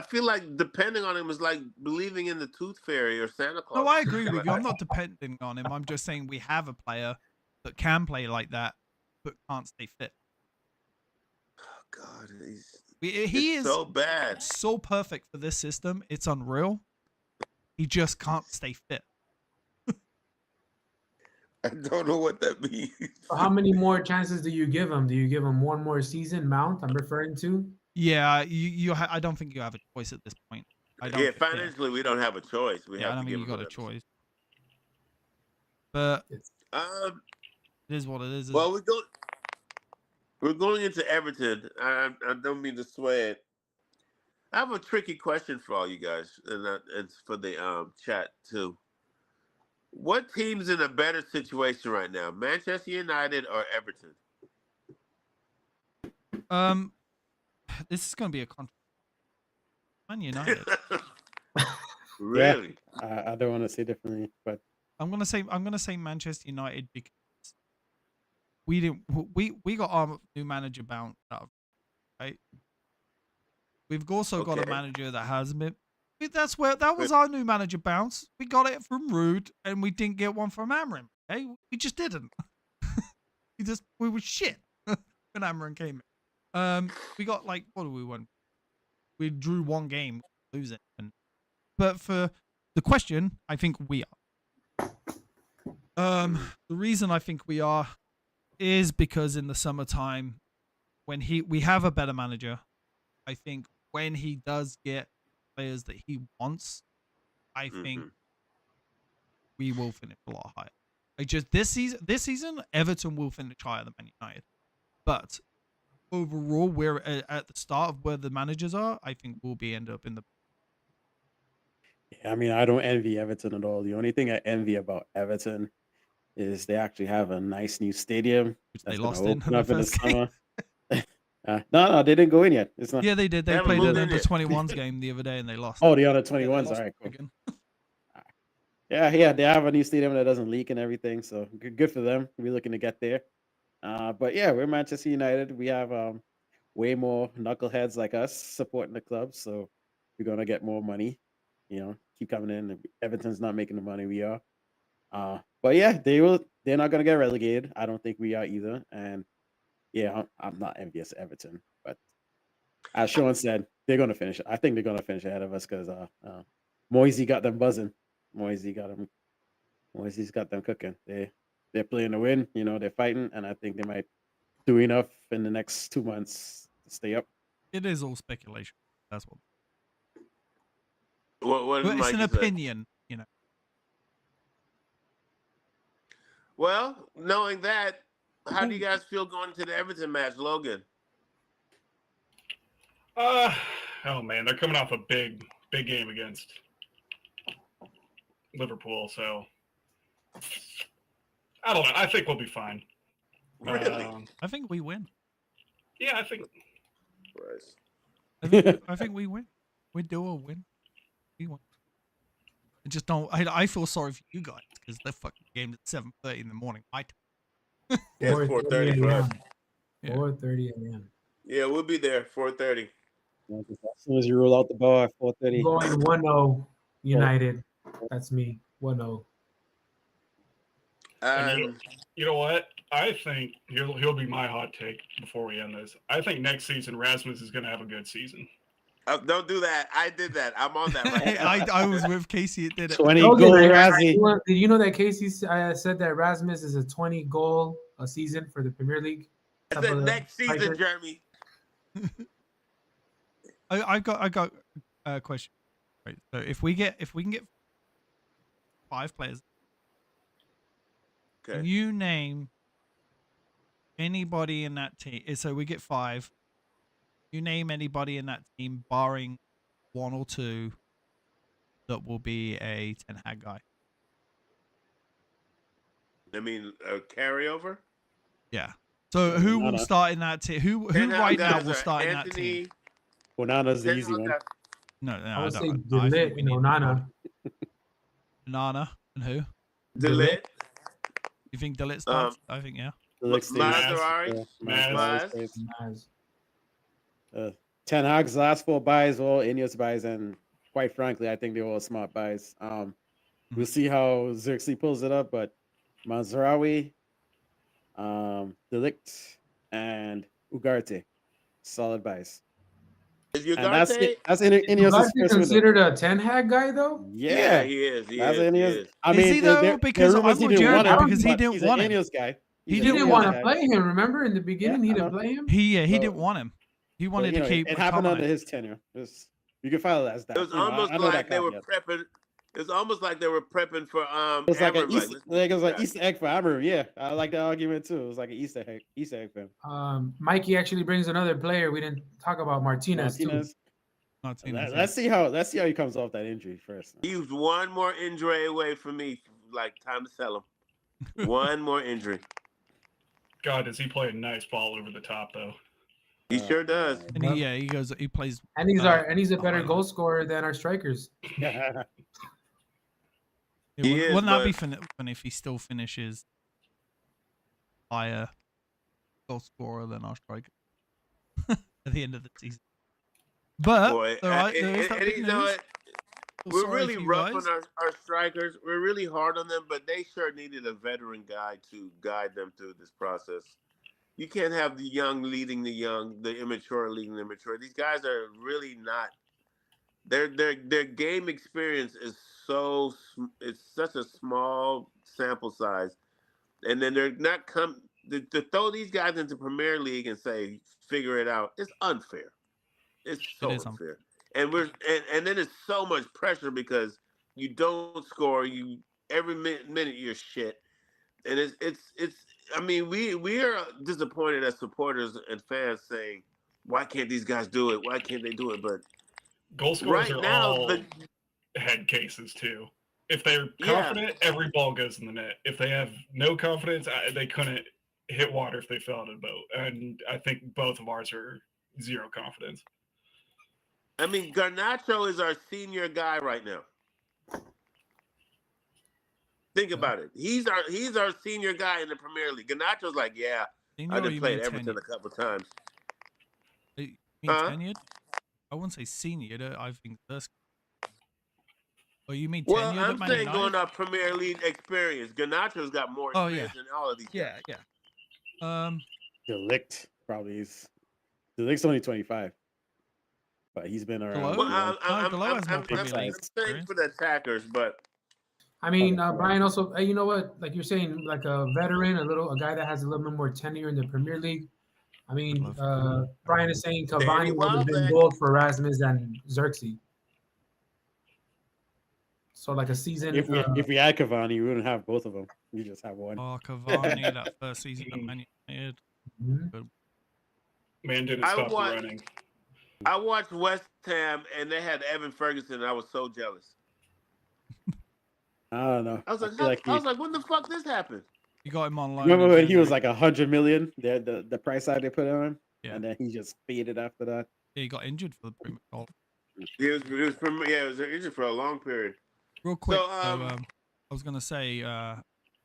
feel like depending on him is like believing in the Tooth Fairy or Santa Claus. No, I agree with you. I'm not depending on him. I'm just saying we have a player that can play like that, but can't stay fit. Oh God, He is so bad, so perfect for this system. It's unreal. He just can't stay fit. I don't know what that means. How many more chances do you give him? Do you give him one more season, Mount? I'm referring to. Yeah, I don't think you have a choice at this point. Financially, we don't have a choice. I don't think you got a choice. But it is what it is. Well, we're going into Everton. I don't mean to sway it. I have a tricky question for all you guys, and it's for the chat too. What team's in a better situation right now, Manchester United or Everton? This is going to be a contract. Man United. Really? Yeah, I don't want to say differently, but I'm gonna say Manchester United because we got our new manager bounced out, right? We've also got a manager that hasn't been. That was our new manager bounce. We got it from Rude, and we didn't get one from Amorim. Okay, we just didn't. we were shit when Amorim came in. We got what do we win? We drew one game, losing. But for the question, I think we are. The reason I think we are is because in the summertime, when we have a better manager, I think when he does get players that he wants, I think we will finish a lot higher. This season, Everton will finish higher than Man United. But overall, we're at the start of where the managers are. I think we'll end up in the. yeah, I mean, I don't envy Everton at all. The only thing I envy about Everton is they actually have a nice new stadium. Which they lost in the first game. No, they didn't go in yet. It's not. Yeah, they did. They played an under-21s game the other day and they lost. Oh, the under-21s. All right, cool. Yeah, they have a new stadium that doesn't leak and everything. So good for them. We're looking to get there. But yeah, we're Manchester United. We have way more knuckleheads like us supporting the club, so we're gonna get more money. Keep coming in. Everton's not making the money we are. But yeah, they're not gonna get relegated. I don't think we are either. And yeah, I'm not envious of Everton, but as Sean said, they're gonna finish. I think they're gonna finish ahead of us because Moisey got them buzzing. Moisey's got them cooking. They're playing to win. They're fighting, and I think they might do enough in the next 2 months to stay up. It is all speculation. That's what. What but it's an opinion, Well, knowing that, how do you guys feel going to the Everton match, Logan? Oh man, they're coming off a big game against Liverpool, so I don't know. I think we'll be fine. Really? I think we win. Yeah, I think. I think we win. We do a win. We won. I just don't. I feel sorry for you guys because the fucking game at 7:30 in the morning. My time. Yeah, 4:30 for us. 4:30 a.m. Yeah, we'll be there 4:30. As soon as you roll out the bar at 4:30. Going 1-0 United. That's me. 1-0. You know what? I think he'll be my hot take before we end this. I think next season Rasmus is going to have a good season. Don't do that. I did that. I'm on that right now. I was with Casey. It did it. 20 goal Rasmus. Did you know that Casey said that Rasmus is a 20 goal a season for the Premier League? I said next season, Jeremy. I got question. Right. So if we can get 5 players, Okay. can you name anybody in that team? So we get 5. You name anybody in that team, barring 1 or 2, that will be a Ten Hag guy. I mean, a carryover. Yeah. So who will start in that team? Who right now will start in that team? Onana's the easy one. No, I would say I think Delit we and need Onana. Onana and who? Delit. You think Delit starts? I think yeah. Ten Hag's last 4 buys, all Ineos buys, and quite frankly, I think they were all smart buys. We'll see how Xerxes pulls it up, but Mazraoui, Delict, and Ugarte, solid buys. Is Ugarte? And that's Ineos' first considered a Ten Hag guy though? Yeah, he is. He is. I mean, is he though? Because I thought Jared because he didn't want him. Ineos guy. He didn't want to play him. Remember in the beginning, he didn't play him. He didn't want him. He wanted to keep. It happened under his tenure. You can file it as that. It was almost like they were prepping. It's almost like they were prepping for It was like it was like Easter egg for Amorim. Yeah, I like that argument too. It was like an Easter egg for him. Mikey actually brings another player. We didn't talk about Martinez. Let's see how he comes off that injury first. He was one more injury away from me. Like time to sell him. One more injury. God, does he play a nice ball over the top though? He sure does. And he plays. And he's a better goal scorer than our strikers. Wouldn't that be funny if he still finishes higher goal scorer than our striker at the end of the season? But you know what? We're really rough on our strikers. We're really hard on them, but they sure needed a veteran guy to guide them through this process. You can't have the young leading the young, the immature leading the immature. These guys are really not. Their game experience is it's such a small sample size, and then they're not to throw these guys into Premier League and say figure it out. It's unfair. It's so unfair. And and then it's so much pressure because you don't score. Every minute you're shit, and it's. I mean, we are disappointed as supporters and fans saying, why can't these guys do it? Why can't they do it? But goal scorers are all head cases too. If they're confident, every ball goes in the net. If they have no confidence, they couldn't hit water if they fell in a boat. And I think both of ours are zero confidence. I mean, Garnacho is our senior guy right now. Think about it. He's our senior guy in the Premier League. Garnacho's like, I just played Everton a couple times. You mean tenured? I wouldn't say senior. I think this. Oh, you mean tenured? Well, I'm saying going off Premier League experience. Garnacho's got more experience than all of these guys. Yeah. Delict probably is. Delict's only 25. But he's been around. Well, I'm saying for the attackers, but I mean, Brian, also, you know what? Like you're saying, like a veteran, a guy that has a little bit more tenure in the Premier League. I mean, Brian is saying Cavani would have been gold for Rasmus and Xerxes. So like a season. If we had Cavani, we wouldn't have both of them. We just have one. Oh, Cavani, that first season that Man United. Man didn't stop running. I watched West Ham and they had Evan Ferguson. And I was so jealous. I don't know. I was like, when the fuck this happened? You got him online. Remember when he was like 100 million? The price tag they put on him, and then he just faded after that. Yeah, he got injured for the Premier League. He was injured for a long period. Real quick, I was gonna say,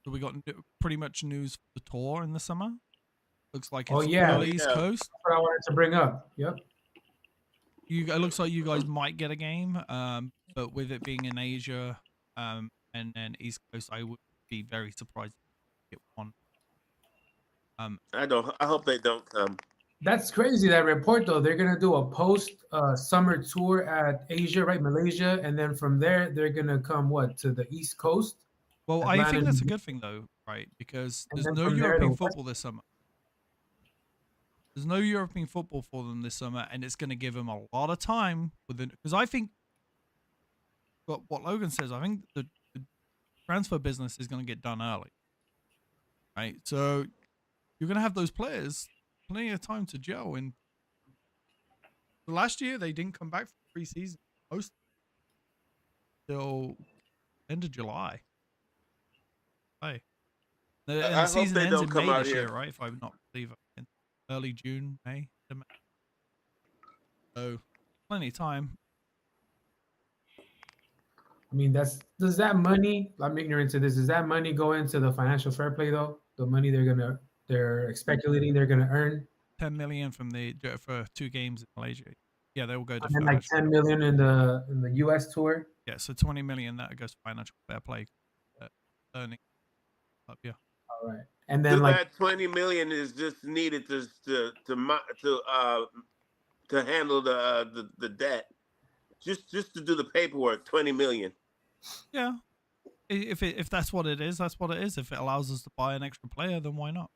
we got pretty much news for the tour in the summer. Looks like it's the East Coast. That's what I wanted to bring up. Yep. It looks like you guys might get a game, but with it being in Asia, and then East Coast, I would be very surprised if you get one. I hope they don't come. That's crazy. That report though, they're gonna do a post summer tour at Asia, right, Malaysia, and then from there they're gonna come to the East Coast. Well, Atlanta, I think that's a good thing though, right? Because there's no European football this summer. There's no European football for them this summer, and it's going to give them a lot of time within. Because I think, what Logan says, I think the transfer business is going to get done early, right? So you're going to have those players plenty of time to gel. And last year they didn't come back for preseason most till end of July. Hey, and I the hope season they ends don't in come May out this here. year, right? If I'm not believe it, early June, May. So plenty of time. I mean, does that money? I'm ignorant to this. Does that money go into the financial fair play though? The money they're speculating they're gonna earn. 10 million for 2 games in Malaysia. Yeah, they will go to And then like financial. 10 million in the US tour. Yeah, so 20 million that goes to financial fair play earning. Yeah. All right. And Too then like bad 20 million is just needed to handle the debt. Just to do the paperwork, 20 million. Yeah. If that's what it is, that's what it is. If it allows us to buy an extra player, then why not?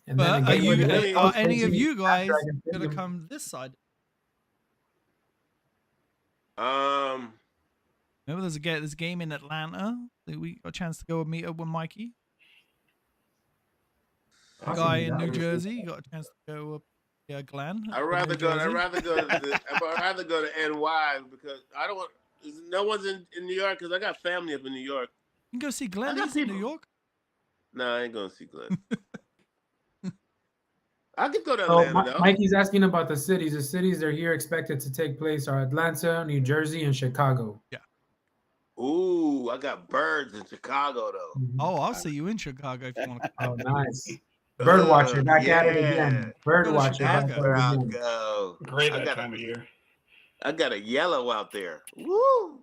and But then are any of you guys gonna come this side? Remember, there's a game in Atlanta that we got a chance to go and meet up with Mikey. A guy in New Jersey got a chance to go up. Yeah, Glenn. I'd rather go to NY because I don't want. No one's in New York because I got family up in New York. You can go see Glenn. He's in New York. No, I ain't gonna see Glenn. I could go to So Atlanta though. Mikey's asking about the cities. The cities that are here expected to take place are Atlanta, New Jersey, and Chicago. Yeah. Ooh, I got birds in Chicago though. Oh, I'll see you in Chicago if you want to. Oh, nice. Bird watcher, back at it again. Yeah. Bird Go to watcher, back Chicago. at Where it I'll again. go. Great that time of year. I got a yellow out there. Woo!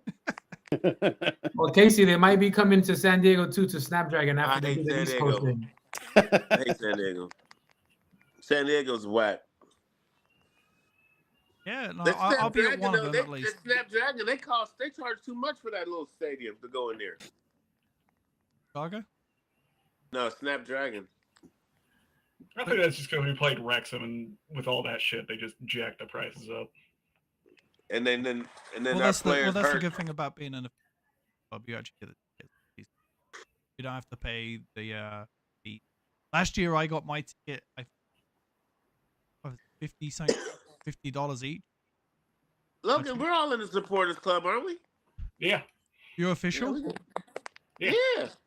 Well, Casey, they might be coming to San Diego too to Snapdragon I after they hate do the San East Diego. Coast thing. I hate San Diego. San Diego's whack. Yeah, no, The I'll be at Snapdragon, one of though, them at least. The Snapdragon, they charge too much for that little stadium to go in there. Chicago? No, Snapdragon. I think that's just because we played Wrexham, and with all that shit, they just jacked the prices up. And then Well, our that's players the hurt. good thing about being in a club. You actually get it. You don't have to pay the fee. Last year, I got my ticket. $50 each. Logan, we're all in the supporters club, aren't we? Yeah. You're official? Yeah.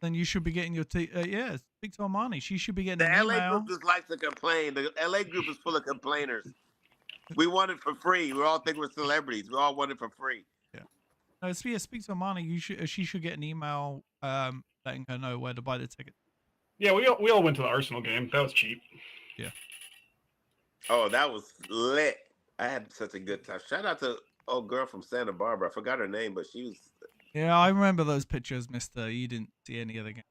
Then you should be getting your yeah. Speak to Armani. She should be getting The an LA email. group just likes to complain. The LA group is full of complainers. We want it for free. We all think we're celebrities. We all want it for free. Yeah. No, speak to Armani. She should get an email letting her know where to buy the ticket. Yeah, we all went to the Arsenal game. That was cheap. Yeah. Oh, that was lit. I had such a good time. Shout out to old girl from Santa Barbara. I forgot her name, but she was. Yeah, I remember those pictures, Mister. You didn't see any of the game.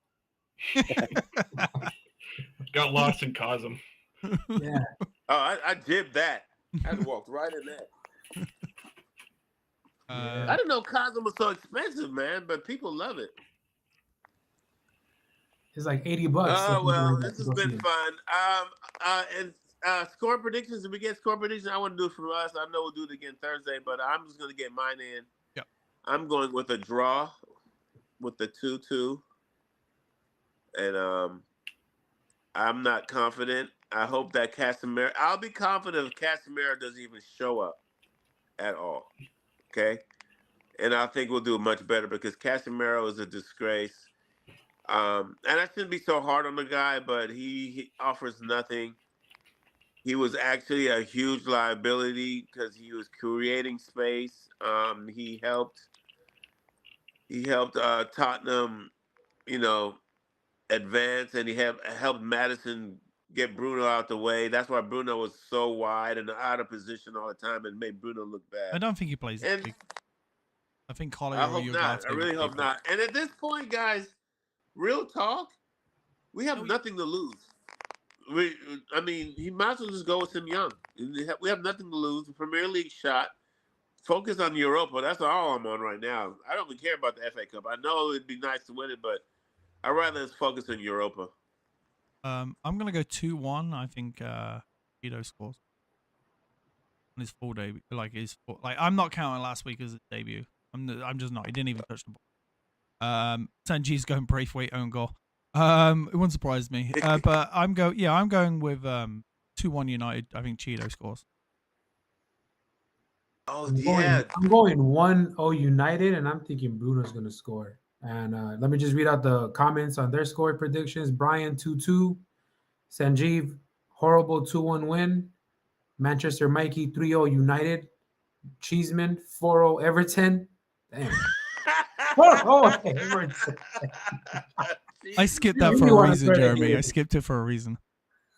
Got lost in Cosm. Yeah. Oh, I jibbed that. I walked right in that. I didn't know Cosm was so expensive, man, but people love it. It's like $80. Oh, well, this has been fun. And score predictions. If we get score predictions, I want to do it for us. I know we'll do it again Thursday, but I'm just going to get mine in. Yep. I'm going with a draw with the 2-2. And I'm not confident. I hope that Casemiro. I'll be confident if Casemiro doesn't even show up at all. Okay? And I think we'll do much better because Casemiro is a disgrace. And I shouldn't be so hard on the guy, but he offers nothing. He was actually a huge liability because he was creating space. He helped Tottenham, advance, and he helped Madison get Bruno out the way. That's why Bruno was so wide and out of position all the time and made Bruno look bad. I don't think he plays. I think Collier. I hope not. I really hope not. And at this point, guys, real talk, we have nothing to lose. He might as well just go with him young. We have nothing to lose. The Premier League shot. Focus on Europa. That's all I'm on right now. I don't even care about the FA Cup. I know it'd be nice to win it, but I'd rather just focus on Europa. I'm gonna go 2-1. I think Cheeto scores on his full debut. I'm not counting last week as a debut. I'm just not. He didn't even touch the ball. Sanji's going Braithwaite own goal. It wouldn't surprise me. But I'm going with 2-1 United. I think Cheeto scores. Oh I'm yeah. going 1-0 United, and I'm thinking Bruno's going to score. And let me just read out the comments on their score predictions. Brian 2-2, Sanjeev horrible 2-1 win, Manchester Mikey 3-0 United, Cheeseman 4-0 Everton. Damn. 4-0 Everton. I skipped that for a reason, Jeremy. I skipped it for a reason.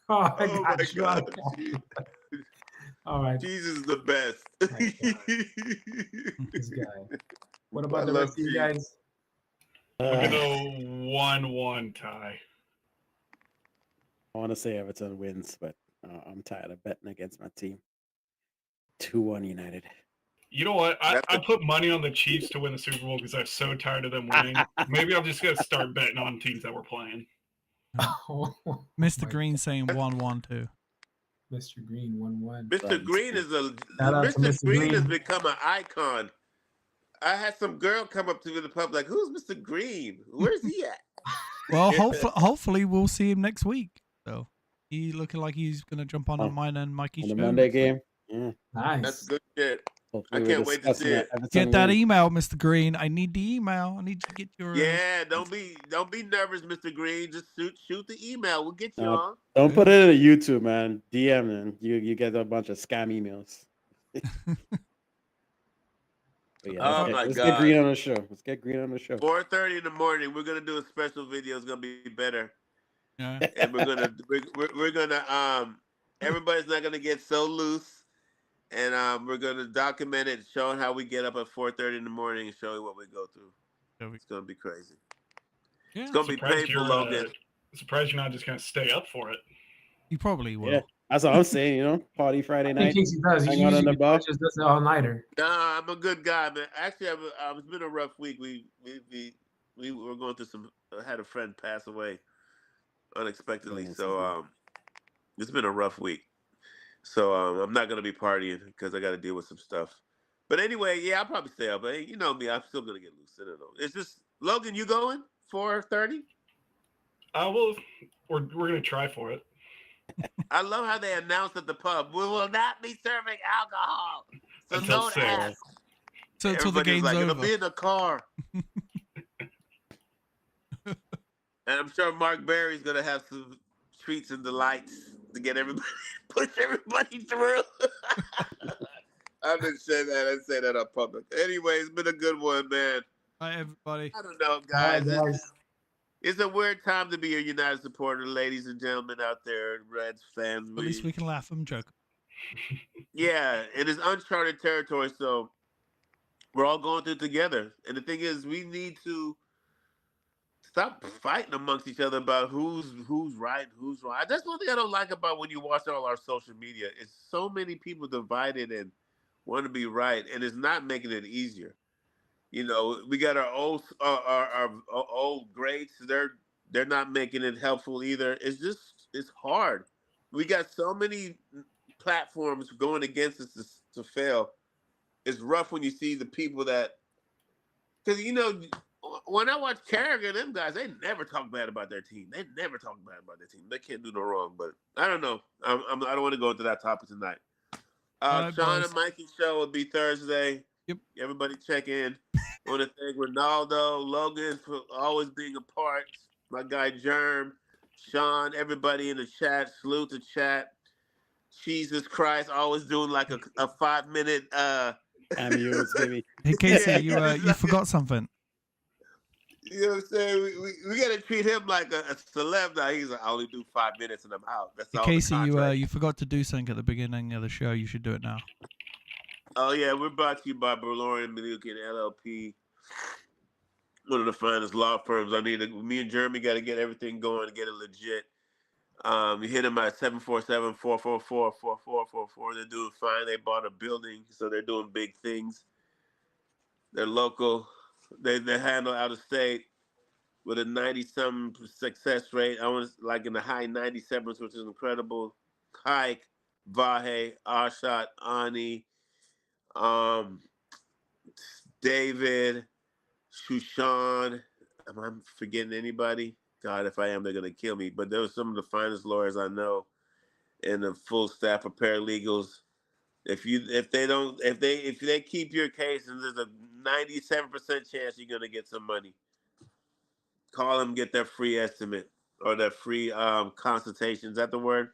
Oh, I Oh got my you. God. All right. Jesus is the best. This guy. What I about the love rest of you cheese. guys? I'm gonna go 1-1 tie. I want to say Everton wins, but I'm tired of betting against my team. 2-1 United. You know what? I put money on the Chiefs to win the Super Bowl because I'm so tired of them winning. Maybe I'm just gonna start betting on teams that we're playing. Mr. Green saying 1-1 too. Mr. Green 1-1. Mr. Green is Shout out to Mr. Mr. Green has Green. become an icon. I had some girl come up to me in the pub like, "Who's Mr. Green? Where's he at?" Well, hopefully we'll see him next week. So he looking like he's gonna jump on mine and Mikey's on the show Monday next week. game. Yeah. Nice. That's good shit. Hopefully I we're can't wait to see discussing it. Everton Get that win. email, Mr. Green. I need the email. I need to get your. Yeah, don't be nervous, Mr. Green. Just shoot the email. We'll get you No, on. don't put it in YouTube, man. DM and you get a bunch of scam emails. But yeah, Oh my let's God. get Green on the show. Let's get Green on the show. 4:30 in the morning. We're gonna do a special video. It's gonna be better, Yeah. and we're gonna everybody's not gonna get so loose, and we're gonna document it, showing how we get up at 4:30 in the morning and show you what we go through. It's gonna be crazy. Yeah. It's gonna be painful, Logan. Surprised you're not just gonna stay up for it. You probably will. Yeah, that's what I'm saying. Party Friday I night. think Casey does. He Hang out on the usually bar. just does it all nighter. Nah, I'm a good guy, man. Actually, it's been a rough week. We were going through some. I had a friend pass away unexpectedly, so it's been a rough week. So I'm not gonna be partying because I got to deal with some stuff. But anyway, yeah, I'll probably stay up. But you know me, I'm still gonna get loose. I don't know. It's just Logan. You going 4:30? Well, we're gonna try for it. I love how they announced at the pub, "We will not be serving alcohol, so Until don't 6. ask." So until the Everybody's game's like, over. "It'll be in the car." And I'm sure Mark Berry's gonna have some treats and delights to get everybody, push everybody through. I didn't say that. I didn't say that on public. Anyway, it's been a good one, man. Hi, everybody. I don't know, guys. It's a weird time to be a United supporter, ladies and gentlemen out there, Reds fans. At least we can laugh and joke. Yeah, it is uncharted territory, so we're all going through it together. And the thing is, we need to stop fighting amongst each other about who's right, who's wrong. That's one thing I don't like about when you watch all our social media. It's so many people divided and want to be right, and it's not making it easier. We got our old greats. They're not making it helpful either. It's hard. We got so many platforms going against us to fail. It's rough when you see the people that, because when I watch Carragher, them guys, they never talk bad about their team. They never talk bad about their team. They can't do no wrong. But I don't know. I don't want to go into that topic tonight. Right, Sean boys. and Mikey's show will be Thursday. Yep. Everybody check in. I want to thank Ronaldo, Logan for always being a part. My guy Germ, Sean, everybody in the chat. Salute the chat. Jesus Christ, always doing like a 5-minute Cameos, baby. Hey, Casey, Yeah, you forgot something. You know what I'm saying? We got to treat him like a celeb now. He's like, I only do 5 minutes and I'm out. That's Hey, all. Casey, you forgot to do something at the beginning of the show. You should do it now. Oh yeah, we're brought to you by Berlorian Manukian LLP, one of the finest law firms. Me and Jeremy got to get everything going to get it legit. You hit them at 747-444-4444. They're doing fine. They bought a building, so they're doing big things. They're local. They handle out of state. with a 90-some success rate. I was like in the high 97s, which is incredible. Hike, Vahe, Arshat, Ani, um, David, Shushan. Am I forgetting anybody? God, if I am, they're gonna kill me. But those are some of the finest lawyers I know, and the full staff of paralegals. If they keep your case, and there's a 97% chance you're gonna get some money. Call them, get their free estimate or their free consultation. Is that the word?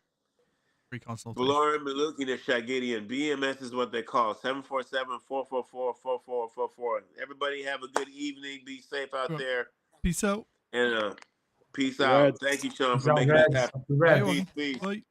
Free consultation. Valorum, Maluki, and Shagidian. BMS is what they call 747-444-4444. Everybody have a good evening. Be safe out there. Peace out. And peace Right. out. Thank you, Sean, Peace for out, making this Reds. happen. Reds. Peace, peace. Bye.